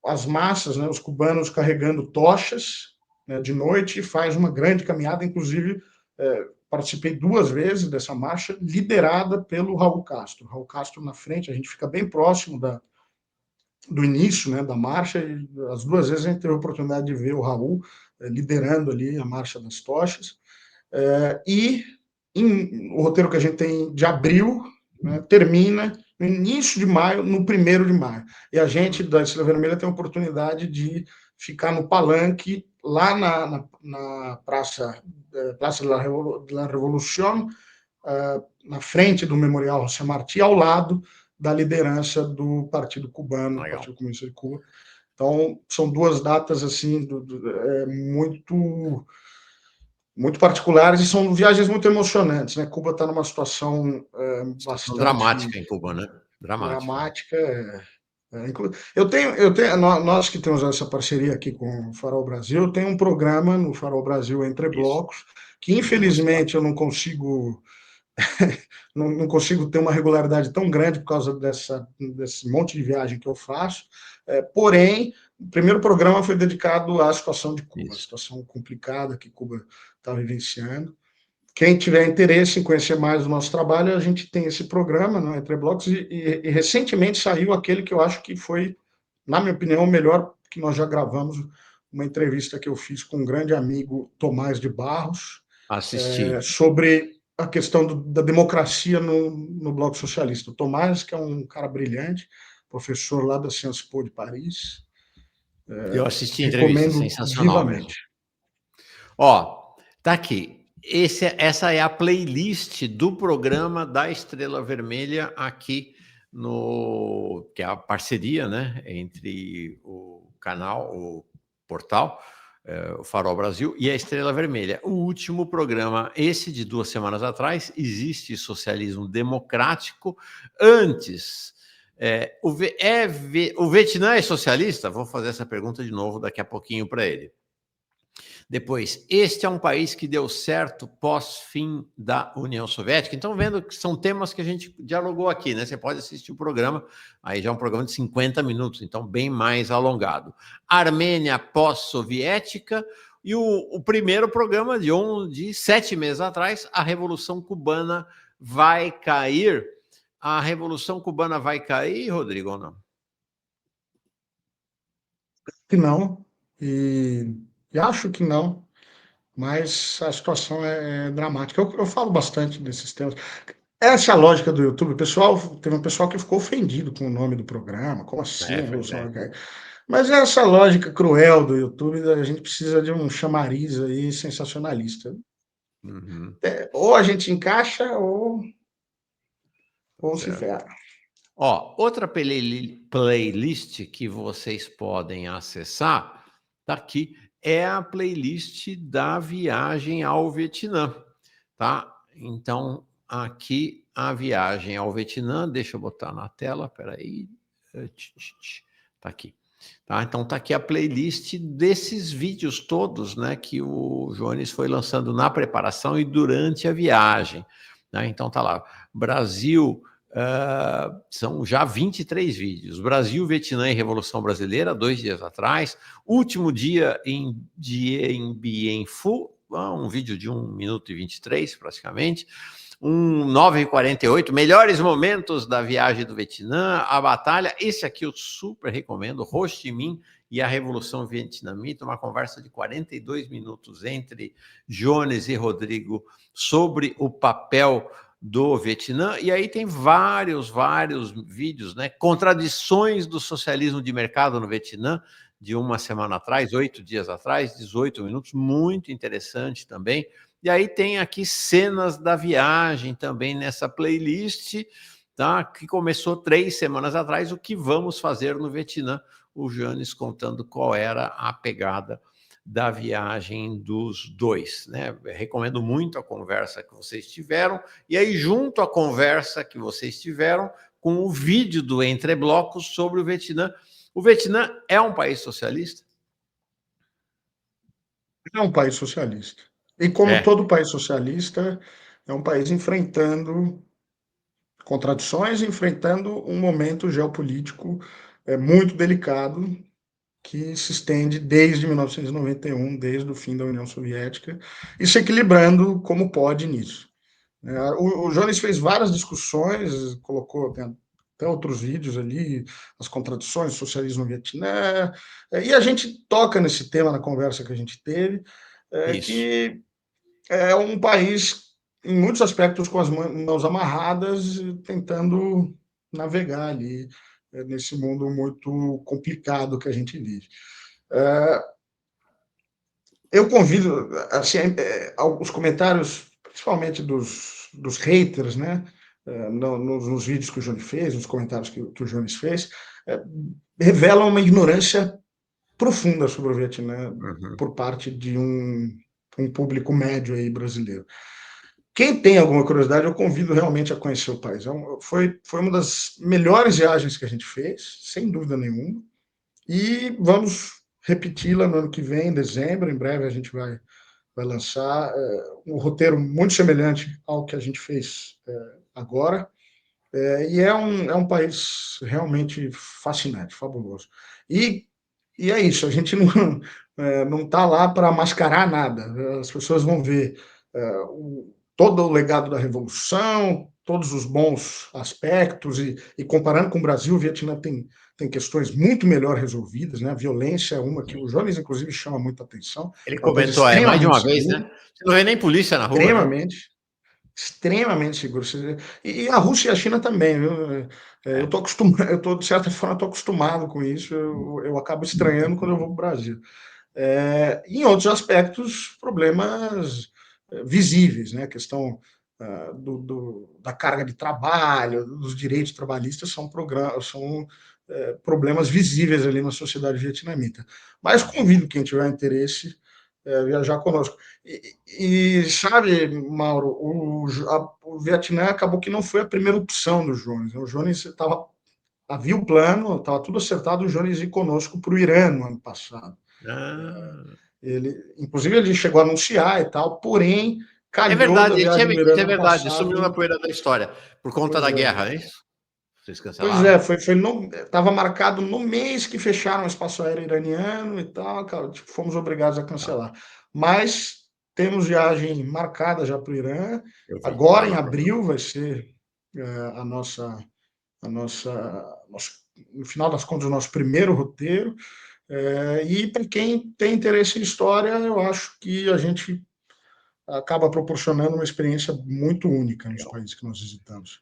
as massas, né, os cubanos carregando tochas, né, de noite, e faz uma grande caminhada. Inclusive, participei duas vezes dessa marcha, liderada pelo Raul Castro. Raul Castro na frente, a gente fica bem próximo do início, né, da marcha, e as duas vezes a gente teve a oportunidade de ver o Raul liderando ali a Marcha das Tochas. E o roteiro que a gente tem de abril, né, termina no início de maio, no 1º de maio. E a gente, da Estrela Vermelha, tem a oportunidade de ficar no palanque, lá na Praça da Revolução, na frente do Memorial José Martí, ao lado da liderança do Partido Cubano, Legal. Partido Comunista de Cuba. Então, são duas datas assim muito particulares e são viagens muito emocionantes, né? Cuba está numa situação Situação bastante dramática em Cuba, né? Dramática. dramática. Nós que temos essa parceria aqui com o Farol Brasil, tem um programa no Farol Brasil Entre Isso. Blocos, que Vamos lá. infelizmente eu não consigo não consigo ter uma regularidade tão grande por causa desse monte de viagem que eu faço. Porém, o primeiro programa foi dedicado à situação de Cuba, a Isso. situação complicada que Cuba está vivenciando. Quem tiver interesse em conhecer mais do nosso trabalho, a gente tem esse programa, né, Entre Blocos, e recentemente saiu aquele que eu acho que foi, na minha opinião, o melhor que nós já gravamos, uma entrevista que eu fiz com um grande amigo, Tomás de Barros, Assisti. sobre a questão da democracia no Bloco Socialista. O Tomás, que é um cara brilhante, professor lá da Sciences Po de Paris, Eu assisti a entrevista, recomendo sensacional mesmo. vivamente. Ó, tá aqui. Essa é a playlist do programa da Estrela Vermelha aqui no que é a parceria, né, entre o canal, o portal, o Farol Brasil e a Estrela Vermelha. O último programa, esse de 2 semanas atrás, Existe Socialismo Democrático. Antes, o Vietnã é socialista? Vou fazer essa pergunta de novo daqui a pouquinho para ele. Depois, este é um país que deu certo pós-fim da União Soviética. Então, vendo que são temas que a gente dialogou aqui, né? Você pode assistir o programa, aí já é um programa de 50 minutos, então bem mais alongado. Armênia pós-soviética e o primeiro programa de 7 meses atrás, a Revolução Cubana vai cair. A Revolução Cubana vai cair, Rodrigo, ou não? Que não, e acho que não, mas a situação é dramática. Eu falo bastante desses temas. Essa é a lógica do YouTube. Teve um pessoal que ficou ofendido com o nome do programa. Como assim, a Pois Revolução é. vai cair? Mas essa lógica cruel do YouTube, a gente precisa de um chamariz aí sensacionalista. Uhum, Ou a gente encaixa ou se certo. ferra. Ó, outra playlist que vocês podem acessar, tá aqui, é a playlist da viagem ao Vietnã, tá? Então, aqui a viagem ao Vietnã, deixa eu botar na tela, peraí, tá aqui. Tá, então tá aqui a playlist desses vídeos todos, né, que o Jones foi lançando na preparação e durante a viagem, né? Então tá lá, Brasil, são já 23 vídeos. Brasil, Vietnã e Revolução Brasileira, 2 dias atrás. Último dia em Dien Bien Phu, um vídeo de 1 minuto e 23, praticamente. 9h48, melhores momentos da viagem do Vietnã, a batalha. Esse aqui eu super recomendo, Ho Chi Minh e a Revolução Vietnamita, uma conversa de 42 minutos entre Jones e Rodrigo sobre o papel do Vietnã, e aí tem vários vídeos, né? Contradições do socialismo de mercado no Vietnã, de 1 semana atrás, 8 dias atrás, 18 minutos, muito interessante também. E aí tem aqui cenas da viagem também nessa playlist, tá? Que começou 3 semanas atrás, o que vamos fazer no Vietnã, o Janes contando qual era a pegada da viagem dos dois, né? Recomendo muito a conversa que vocês tiveram, e aí junto à conversa que vocês tiveram com o vídeo do Entre Blocos sobre o Vietnã é um país socialista? É um país socialista. E como É, todo país socialista, é um país enfrentando contradições, enfrentando um momento geopolítico muito delicado, que se estende desde 1991, desde o fim da União Soviética, e se equilibrando como pode nisso. O Jones fez várias discussões, colocou até outros vídeos ali, as contradições, socialismo no Vietnã, e a gente toca nesse tema na conversa que a gente teve, isso. que é um país em muitos aspectos, com as mãos amarradas, tentando navegar ali nesse mundo muito complicado que a gente vive. Eu convido, assim, os comentários, principalmente dos haters, né? Nos vídeos que o Jones fez, nos comentários que o Jones fez, revelam uma ignorância profunda sobre o Vietnã Uhum. por parte de um público médio aí brasileiro. Quem tem alguma curiosidade, eu convido realmente a conhecer o país. Foi uma das melhores viagens que a gente fez, sem dúvida nenhuma. E vamos repeti-la no ano que vem, em dezembro. Em breve a gente vai lançar um roteiro muito semelhante ao que a gente fez agora. E é um país realmente fascinante, fabuloso. E é isso, a gente não está lá para mascarar nada. As pessoas vão ver todo o legado da Revolução, todos os bons aspectos, e comparando com o Brasil, o Vietnã tem questões muito melhor resolvidas, né? A violência é uma que o Jones, inclusive, chama muita atenção. Ele É um país comentou mais de extremamente uma vez, seguro, né? Você não vê nem polícia na rua, né? extremamente, extremamente seguro. E a Rússia e a China também, viu? Eu É. estou acostumado, de certa forma, estou acostumado com isso. Eu acabo estranhando quando eu vou para o Brasil. Em outros aspectos, problemas visíveis, né? A questão da carga de trabalho, dos direitos trabalhistas são problemas visíveis ali na sociedade vietnamita. Mas convido quem tiver interesse viajar conosco. Sabe, Mauro, o Vietnã acabou que não foi a primeira opção do Jones. O Jones havia o plano, estava tudo acertado, o Jones ir conosco para o Irã no ano passado. Ah, Inclusive, ele chegou a anunciar e tal, porém, é calhou da verdade, viagem do Irã isso é no verdade, sumiu na passado. poeira da história. Por conta Pois da é. guerra, é isso? Vocês Pois é, cancelaram? estava marcado no mês que fecharam o espaço aéreo iraniano e tal, cara, tipo, fomos obrigados a Ah, cancelar. Mas temos viagem marcada já para o Irã. eu vi, Agora, tá em no programa. abril, vai ser a nossa, no final das contas, o nosso primeiro roteiro. E para quem tem interesse em história, eu acho que a gente acaba proporcionando uma experiência muito única nos Legal. países que nós visitamos.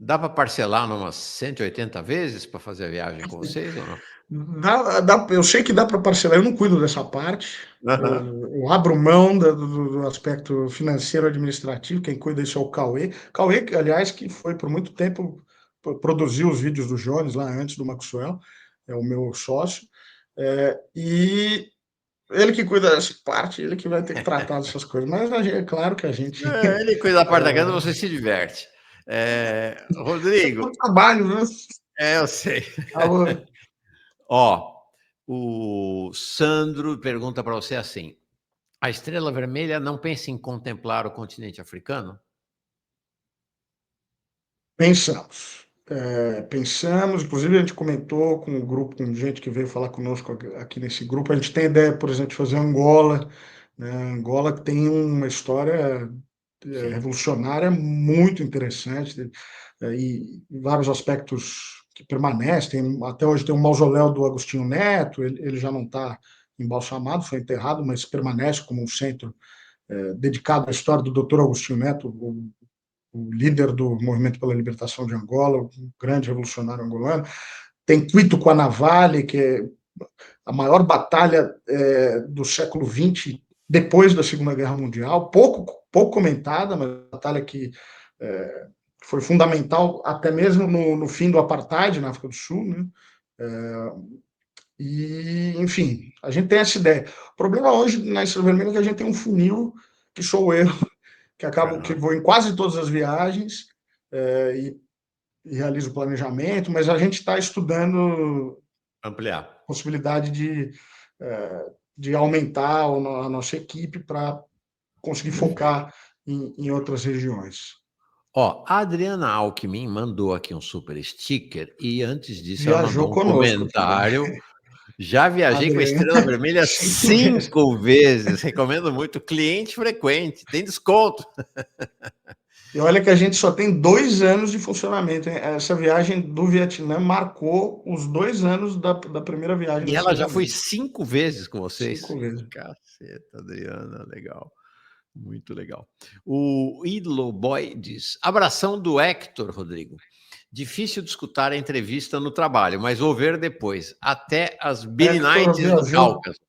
Dá para parcelar umas 180 vezes para fazer a viagem com vocês ou não? Eu sei que dá para parcelar, eu não cuido dessa parte. Aham. Eu abro mão do aspecto financeiro administrativo, quem cuida disso é o Cauê. Cauê, aliás, que foi por muito tempo, produziu os vídeos do Jones lá antes do Maxwell, é o meu sócio. E ele que cuida dessa parte, ele que vai ter que tratar dessas coisas. Mas é claro que a gente. Ele cuida da parte da casa, você se diverte. Sempre Rodrigo, no trabalho, né? eu sei. Alô. Ó, o Sandro pergunta para você assim: a Estrela Vermelha não pensa em contemplar o continente africano? Pensamos. Pensamos, inclusive a gente comentou com o grupo, com gente que veio falar conosco aqui nesse grupo. A gente tem ideia, por exemplo, de fazer Angola, né? Angola que tem uma história Sim. revolucionária muito interessante, e vários aspectos que permanecem. Até hoje tem um mausoléu do Agostinho Neto, ele já não está embalsamado, foi enterrado, mas permanece como um centro dedicado à história do Dr. Agostinho Neto, o líder do movimento pela libertação de Angola, um grande revolucionário angolano. Tem Cuito Cuanavale, que é a maior batalha do século XX, depois da Segunda Guerra Mundial, pouco comentada, mas uma batalha que foi fundamental até mesmo no fim do apartheid na África do Sul, né? Enfim, a gente tem essa ideia. O problema hoje na Estrela Vermelha é que a gente tem um funil, que sou eu, que Aham. vou em quase todas as viagens, e realizo o planejamento, mas a gente está estudando Ampliar. a possibilidade de aumentar a nossa equipe para conseguir focar em outras regiões. Ó, a Adriana Alckmin mandou aqui um super sticker e antes disso ela Viajou mandou um conosco aqui, né? comentário. Já viajei com a Adriana, Estrela Vermelha 5 vezes. 5 vezes. Recomendo muito. Cliente frequente. Tem desconto. E olha que a gente só tem 2 anos de funcionamento. Hein? Essa viagem do Vietnã marcou os 2 anos da primeira viagem E da ela Estrela já foi Vermelha. 5 vezes com vocês. 5 vezes. Caceta, Adriana. Legal. Muito legal. O Idlo Boy diz: abração do Hector, Rodrigo. Difícil de escutar a entrevista no trabalho, mas vou ver depois. Até as Billy Hector Nights do viajou, Cáucaso.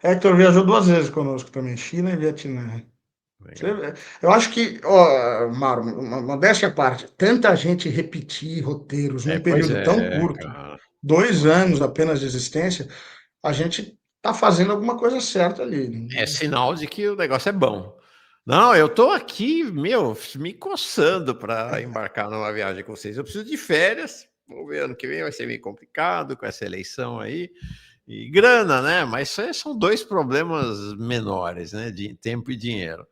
Hector viajou 2 vezes conosco também, China e Vietnã. Legal. Eu acho que, ó, Mauro, uma modéstia à parte, tanta gente repetir roteiros num Pois período tão é, curto, cara. 2 anos apenas de existência, a gente está fazendo alguma coisa certa ali, É né? sinal de que o negócio é bom. Não, eu tô aqui, meu, me coçando para embarcar numa viagem com vocês. Eu preciso de férias. Vamos ver, ano que vem vai ser meio complicado com essa eleição aí. E grana, né? Mas isso aí são dois problemas menores, né? De tempo e dinheiro.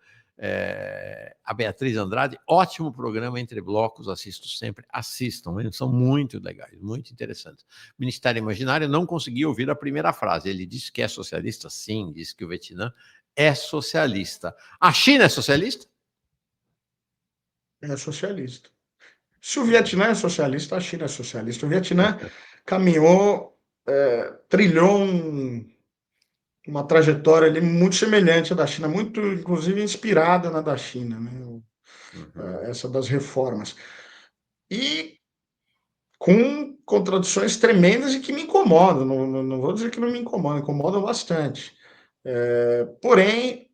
A Beatriz Andrade, ótimo programa Entre Blocos, assisto sempre. Assistam, eles são muito legais, muito interessantes. Ministério Imaginário não consegui ouvir a primeira frase. Ele disse que é socialista? Sim, disse que o Vietnã é socialista. A China é socialista? É socialista. Se o Vietnã é socialista, a China é socialista. O Vietnã caminhou, trilhou uma trajetória ali muito semelhante à da China, muito, inclusive, inspirada na da China, né? Uhum, Essa das reformas. E com contradições tremendas e que me incomodam. Não vou dizer que não me incomodam, incomodam bastante. Porém,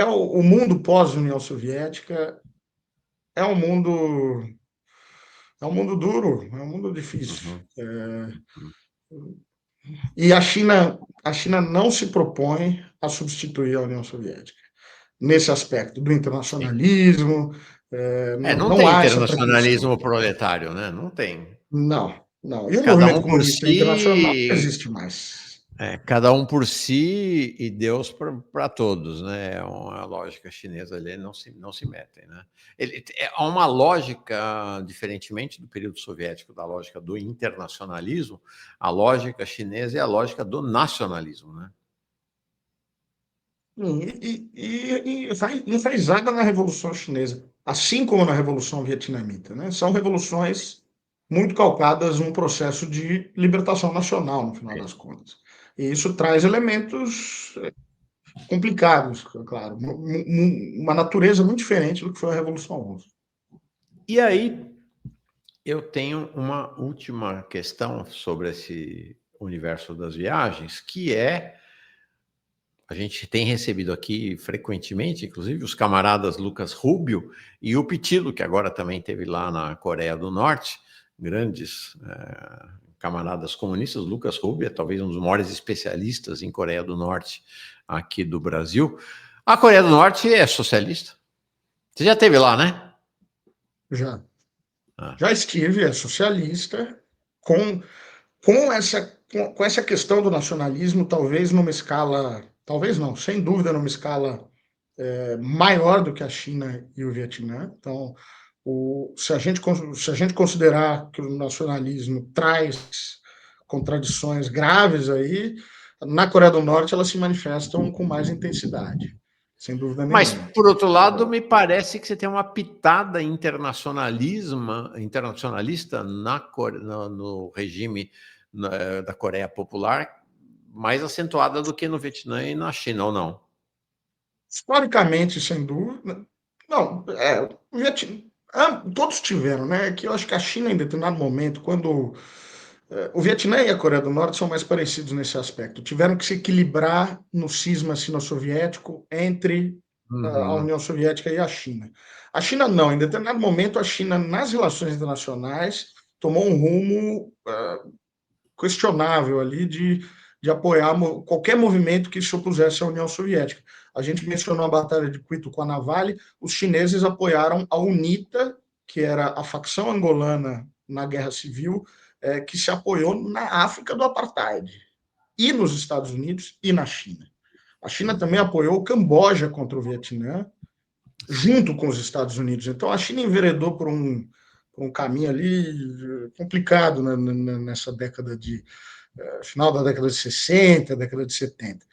o mundo pós-União Soviética é um mundo duro, é um mundo difícil. uhum, uhum, E a China não se propõe a substituir a União Soviética nesse aspecto do sim. internacionalismo. Não, Não não tem há essa pretensão. internacionalismo proletário, né? Não tem. Não, não. E o Cada movimento um por comunista internacional não si, existe mais. cada um por si e Deus para todos, né? É uma lógica chinesa ali, não se metem, né? Há uma lógica, diferentemente do período soviético, da lógica do internacionalismo, a lógica chinesa é a lógica do nacionalismo, né? E enraizada na Revolução Chinesa, assim como na Revolução Vietnamita, né? São revoluções muito calcadas num processo de libertação nacional, no final das contas. E isso traz elementos complicados, claro, uma natureza muito diferente do que foi a Revolução Russa. E aí, eu tenho uma última questão sobre esse universo das viagens, que é a gente tem recebido aqui frequentemente, inclusive os camaradas Lucas Rubio e o Pitilo, que agora também teve lá na Coreia do Norte, grandes camaradas comunistas. Lucas Rubio é talvez um dos maiores especialistas em Coreia do Norte aqui do Brasil. A Coreia do Norte é socialista. Você já esteve lá, né? Já, Ah, já estive, é socialista, com, com essa questão do nacionalismo, talvez numa escala, talvez não, sem dúvida numa escala maior do que a China e o Vietnã. Então, se a gente considerar que o nacionalismo traz contradições graves aí, na Coreia do Norte elas se manifestam com mais intensidade, sem dúvida mas, nenhuma. por outro lado, me parece que você tem uma pitada internacionalista no regime da Coreia Popular mais acentuada do que no Vietnã e na China, ou não? Historicamente, sem dúvida, não, o Vietnã, todos tiveram, né? Que eu acho que a China, em determinado momento, quando o Vietnã e a Coreia do Norte são mais parecidos nesse aspecto. Tiveram que se equilibrar no cisma sino-soviético entre a Uhum, União Soviética e a China. A China não. Em determinado momento, a China, nas relações internacionais, tomou um rumo questionável ali de apoiar qualquer movimento que se opusesse à União Soviética. A gente mencionou a Batalha de Quito com a Navalny, os chineses apoiaram a UNITA, que era a facção angolana na Guerra Civil, que se apoiou na África do Apartheid, e nos Estados Unidos e na China. A China também uhum, apoiou o Camboja contra o Vietnã, sim. junto com os Estados Unidos. Então a China enveredou por um caminho ali complicado nessa década final da década de 60, década de 70.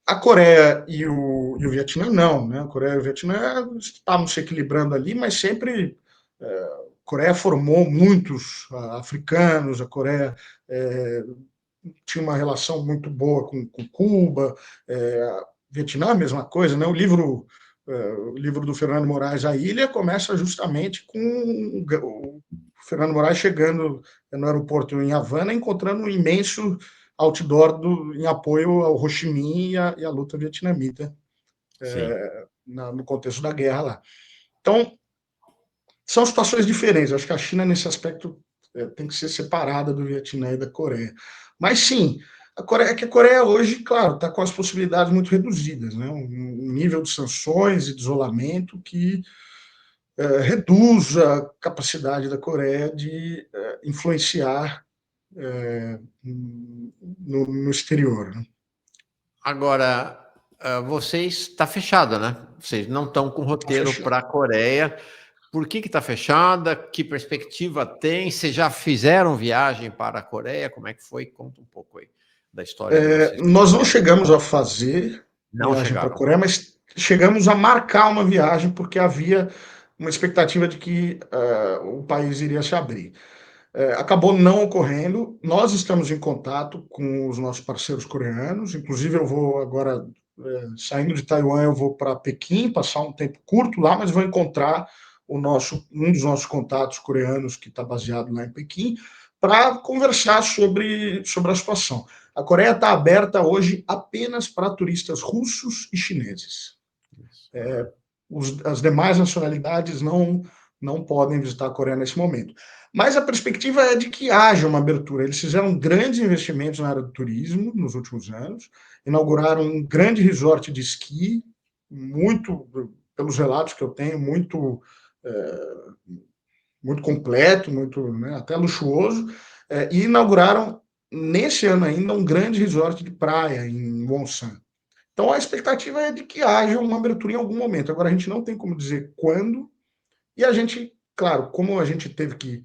A Coreia e o Vietnã não, né? A Coreia e o Vietnã estavam se equilibrando ali, mas sempre a Coreia formou muitos africanos, a Coreia tinha uma relação muito boa com Cuba, Vietnã, a mesma coisa, né? O livro do Fernando Moraes, A Ilha, começa justamente com o Fernando Moraes chegando no aeroporto em Havana, encontrando um imenso outdoor em apoio ao Ho Chi Minh e à luta vietnamita Sim. no contexto da guerra lá. Então, são situações diferentes. Acho que a China, nesse aspecto, tem que ser separada do Vietnã e da Coreia. Mas sim, a Coreia hoje, claro, está com as possibilidades muito reduzidas, né? Um nível de sanções e de isolamento que reduz a capacidade da Coreia de influenciar no exterior. Né? Agora, vocês está fechada, né? Vocês não estão com Tá roteiro fechado. para a Coreia. Por que está fechada? Que perspectiva tem? Vocês já fizeram viagem para a Coreia? Como é que foi? Conta um pouco aí da história de vocês. Nós não chegamos a fazer Não viagem para a chegaram. Coreia, mas chegamos a marcar uma viagem porque havia uma expectativa de que o país iria se abrir. Acabou não ocorrendo. Nós estamos em contato com os nossos parceiros coreanos. Inclusive, eu vou agora, saindo de Taiwan, eu vou para Pequim, passar um tempo curto lá, mas vou encontrar um dos nossos contatos coreanos que está baseado lá em Pequim para conversar sobre a situação. A Coreia está aberta hoje apenas para turistas russos e chineses. As demais nacionalidades não podem visitar a Coreia nesse momento. Mas a perspectiva é de que haja uma abertura. Eles fizeram grandes investimentos na área do turismo nos últimos anos, inauguraram um grande resort de esqui, muito, pelos relatos que eu tenho, muito completo, muito, né, até luxuoso, e inauguraram nesse ano ainda um grande resort de praia em Wonsan. Então a expectativa é de que haja uma abertura em algum momento. Agora a gente não tem como dizer quando, e a gente, claro, como a gente teve que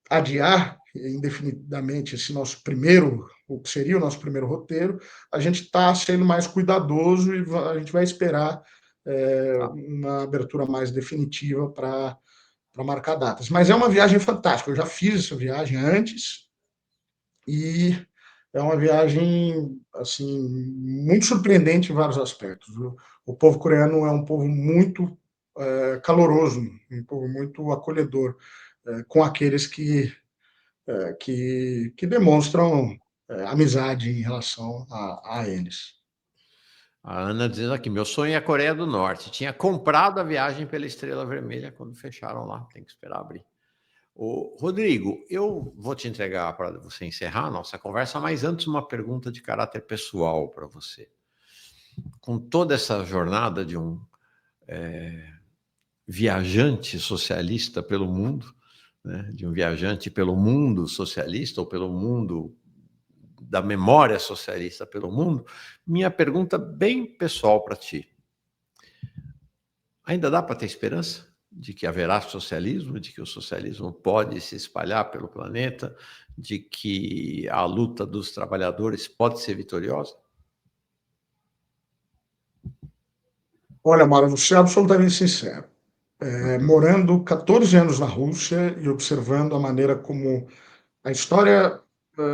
adiar indefinidamente esse nosso primeiro, o que seria o nosso primeiro roteiro, a gente está sendo mais cuidadoso e a gente vai esperar Tá. uma abertura mais definitiva para marcar datas. Mas é uma viagem fantástica. Eu já fiz essa viagem antes e é uma viagem assim muito surpreendente em vários aspectos. O povo coreano é um povo muito caloroso, um povo muito acolhedor com aqueles que demonstram amizade em relação a eles. A Ana dizendo aqui, meu sonho é a Coreia do Norte. Tinha comprado a viagem pela Estrela Vermelha quando fecharam lá. Tem que esperar abrir. Ô, Rodrigo, eu vou te entregar para você encerrar a nossa conversa, mas antes uma pergunta de caráter pessoal para você. Com toda essa jornada de um viajante socialista pelo mundo, né, de um viajante pelo mundo socialista ou pelo mundo da memória socialista pelo mundo, minha pergunta bem pessoal para ti. Ainda dá para ter esperança de que haverá socialismo, de que o socialismo pode se espalhar pelo planeta, de que a luta dos trabalhadores pode ser vitoriosa? Olha, Mara, vou ser absolutamente sincero. Uhum. Morando 14 anos na Rússia e observando a maneira como a história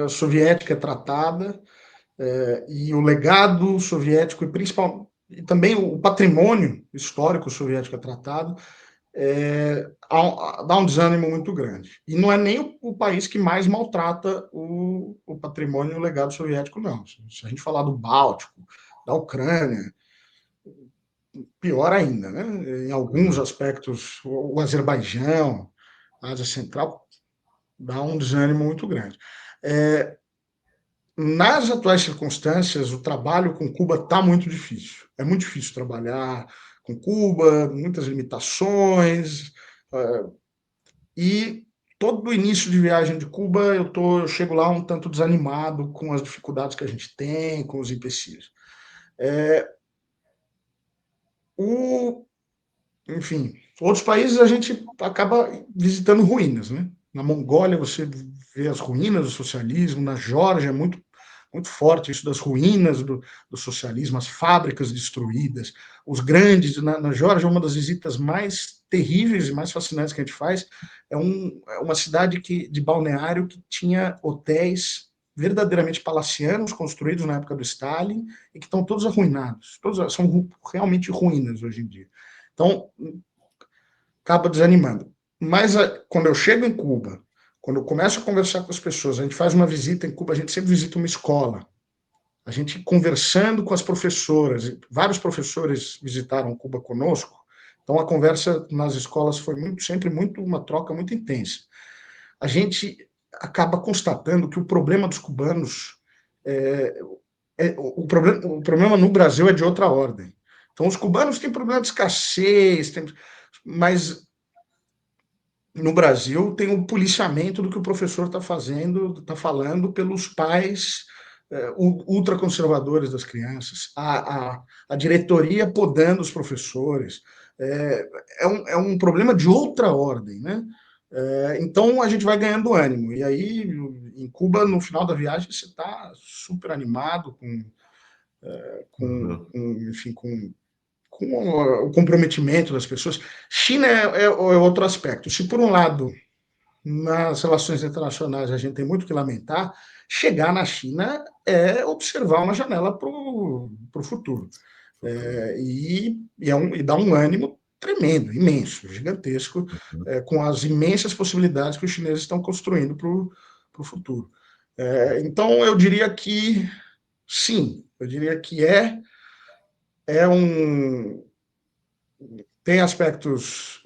soviética é tratada, e o legado soviético e também o patrimônio histórico soviético é tratado, dá um desânimo muito grande. E não é nem o país que mais maltrata o patrimônio e o legado soviético, não. Se a gente falar do Báltico, da Ucrânia, pior ainda, né? Em alguns Uhum. aspectos, o Azerbaijão, a Ásia Central, dá um desânimo muito grande. Nas atuais circunstâncias, o trabalho com Cuba está muito difícil. É muito difícil trabalhar com Cuba, muitas limitações, e todo início de viagem de Cuba eu chego lá um tanto desanimado com as dificuldades que a gente tem, com os empecilhos. O, enfim, outros países a gente acaba visitando ruínas, né? Na Mongólia você vê as ruínas do socialismo, na Geórgia é muito forte isso das ruínas do socialismo, as fábricas destruídas, os grandes. Na Geórgia, uma das visitas mais terríveis e mais fascinantes que a gente faz é uma cidade de balneário que tinha hotéis verdadeiramente palacianos, construídos na época do Stalin, e que estão todos arruinados. Todos são realmente ruínas hoje em dia. Então, acaba desanimando. Mas quando eu chego em Cuba, quando eu começo a conversar com as pessoas, a gente faz uma visita em Cuba, a gente sempre visita uma escola. A gente conversando com as professoras, vários professores visitaram Cuba conosco, então a conversa nas escolas foi sempre uma troca muito intensa. A gente acaba constatando que o problema dos cubanos, o problema no Brasil é de outra ordem. Então os cubanos têm problema de escassez, mas no Brasil tem o policiamento do que o professor está fazendo, está falando pelos pais ultraconservadores das crianças, a diretoria podando os professores. É um problema de outra ordem, né? Então a gente vai ganhando ânimo. E aí, em Cuba, no final da viagem, você está super animado enfim, com o comprometimento das pessoas. China é outro aspecto. Se, por um lado, nas relações internacionais a gente tem muito que lamentar, chegar na China é observar uma janela para o futuro. E dá um ânimo tremendo, imenso, gigantesco, com as imensas possibilidades que os chineses estão construindo para o futuro. Então, eu diria que sim, eu diria que tem aspectos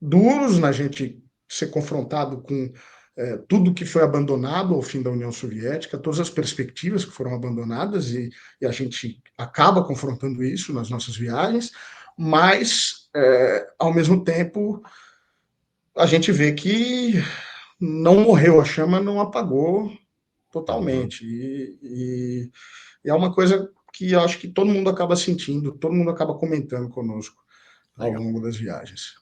duros na gente ser confrontado com tudo que foi abandonado ao fim da União Soviética, todas as perspectivas que foram abandonadas, e a gente acaba confrontando isso nas nossas viagens, mas, ao mesmo tempo, a gente vê que não morreu, a chama não apagou totalmente. E é uma coisa que eu acho que todo mundo acaba sentindo, todo mundo acaba comentando conosco ao longo das viagens.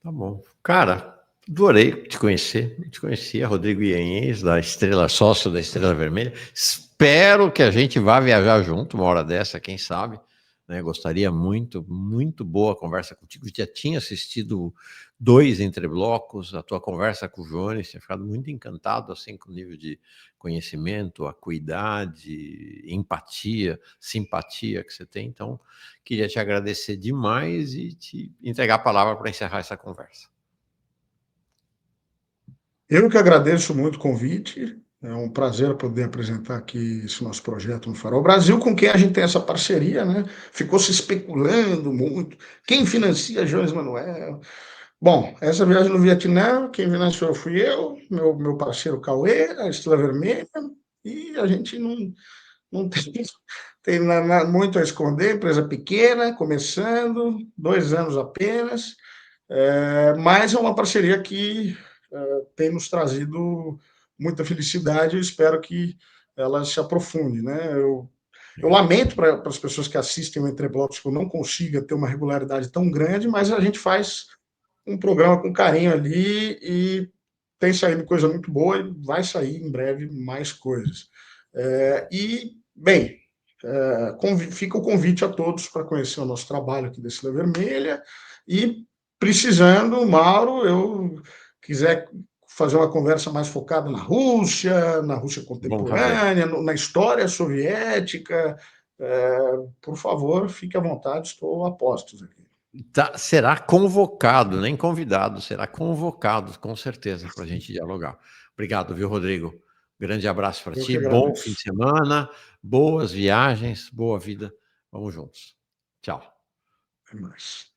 Tá bom. Cara, adorei te conhecer. Te conhecia, Rodrigo Ianhes, da Estrela, sócio da Estrela Vermelha. Espero que a gente vá viajar junto uma hora dessa, quem sabe. Né? Gostaria muito, muito boa a conversa contigo. Já tinha assistido 2 entreblocos, a tua conversa com o Jones, tinha ficado muito encantado assim, com o nível de conhecimento, acuidade, empatia, simpatia que você tem. Então, queria te agradecer demais e te entregar a palavra para encerrar essa conversa. Eu que agradeço muito o convite. É um prazer poder apresentar aqui esse nosso projeto no Farol Brasil, com quem a gente tem essa parceria, né? Ficou se especulando muito. Quem financia Jones Manuel? Bom, essa viagem no Vietnã, quem financiou fui eu, meu parceiro Cauê, a Estrela Vermelha, e a gente não tem muito a esconder, empresa pequena, começando, 2 anos apenas, mas é uma parceria que tem nos trazido muita felicidade. Eu espero que ela se aprofunde, né? Eu lamento para as pessoas que assistem o Entre Blocos que eu não consiga ter uma regularidade tão grande, mas a gente faz um programa com carinho ali e tem saído coisa muito boa e vai sair em breve mais coisas. Bem, fica o convite a todos para conhecer o nosso trabalho aqui da Estrela Vermelha e, precisando, Mauro, eu quiser fazer uma conversa mais focada na Rússia contemporânea, na história soviética, por favor, fique à vontade, estou a postos aqui. Tá, será convocado, nem convidado, será convocado, com certeza, para a gente dialogar. Obrigado, viu, Rodrigo? Grande abraço para Eu ti, que bom fim de agradeço. semana, boas viagens, boa vida. Vamos juntos. Tchau. Até mais.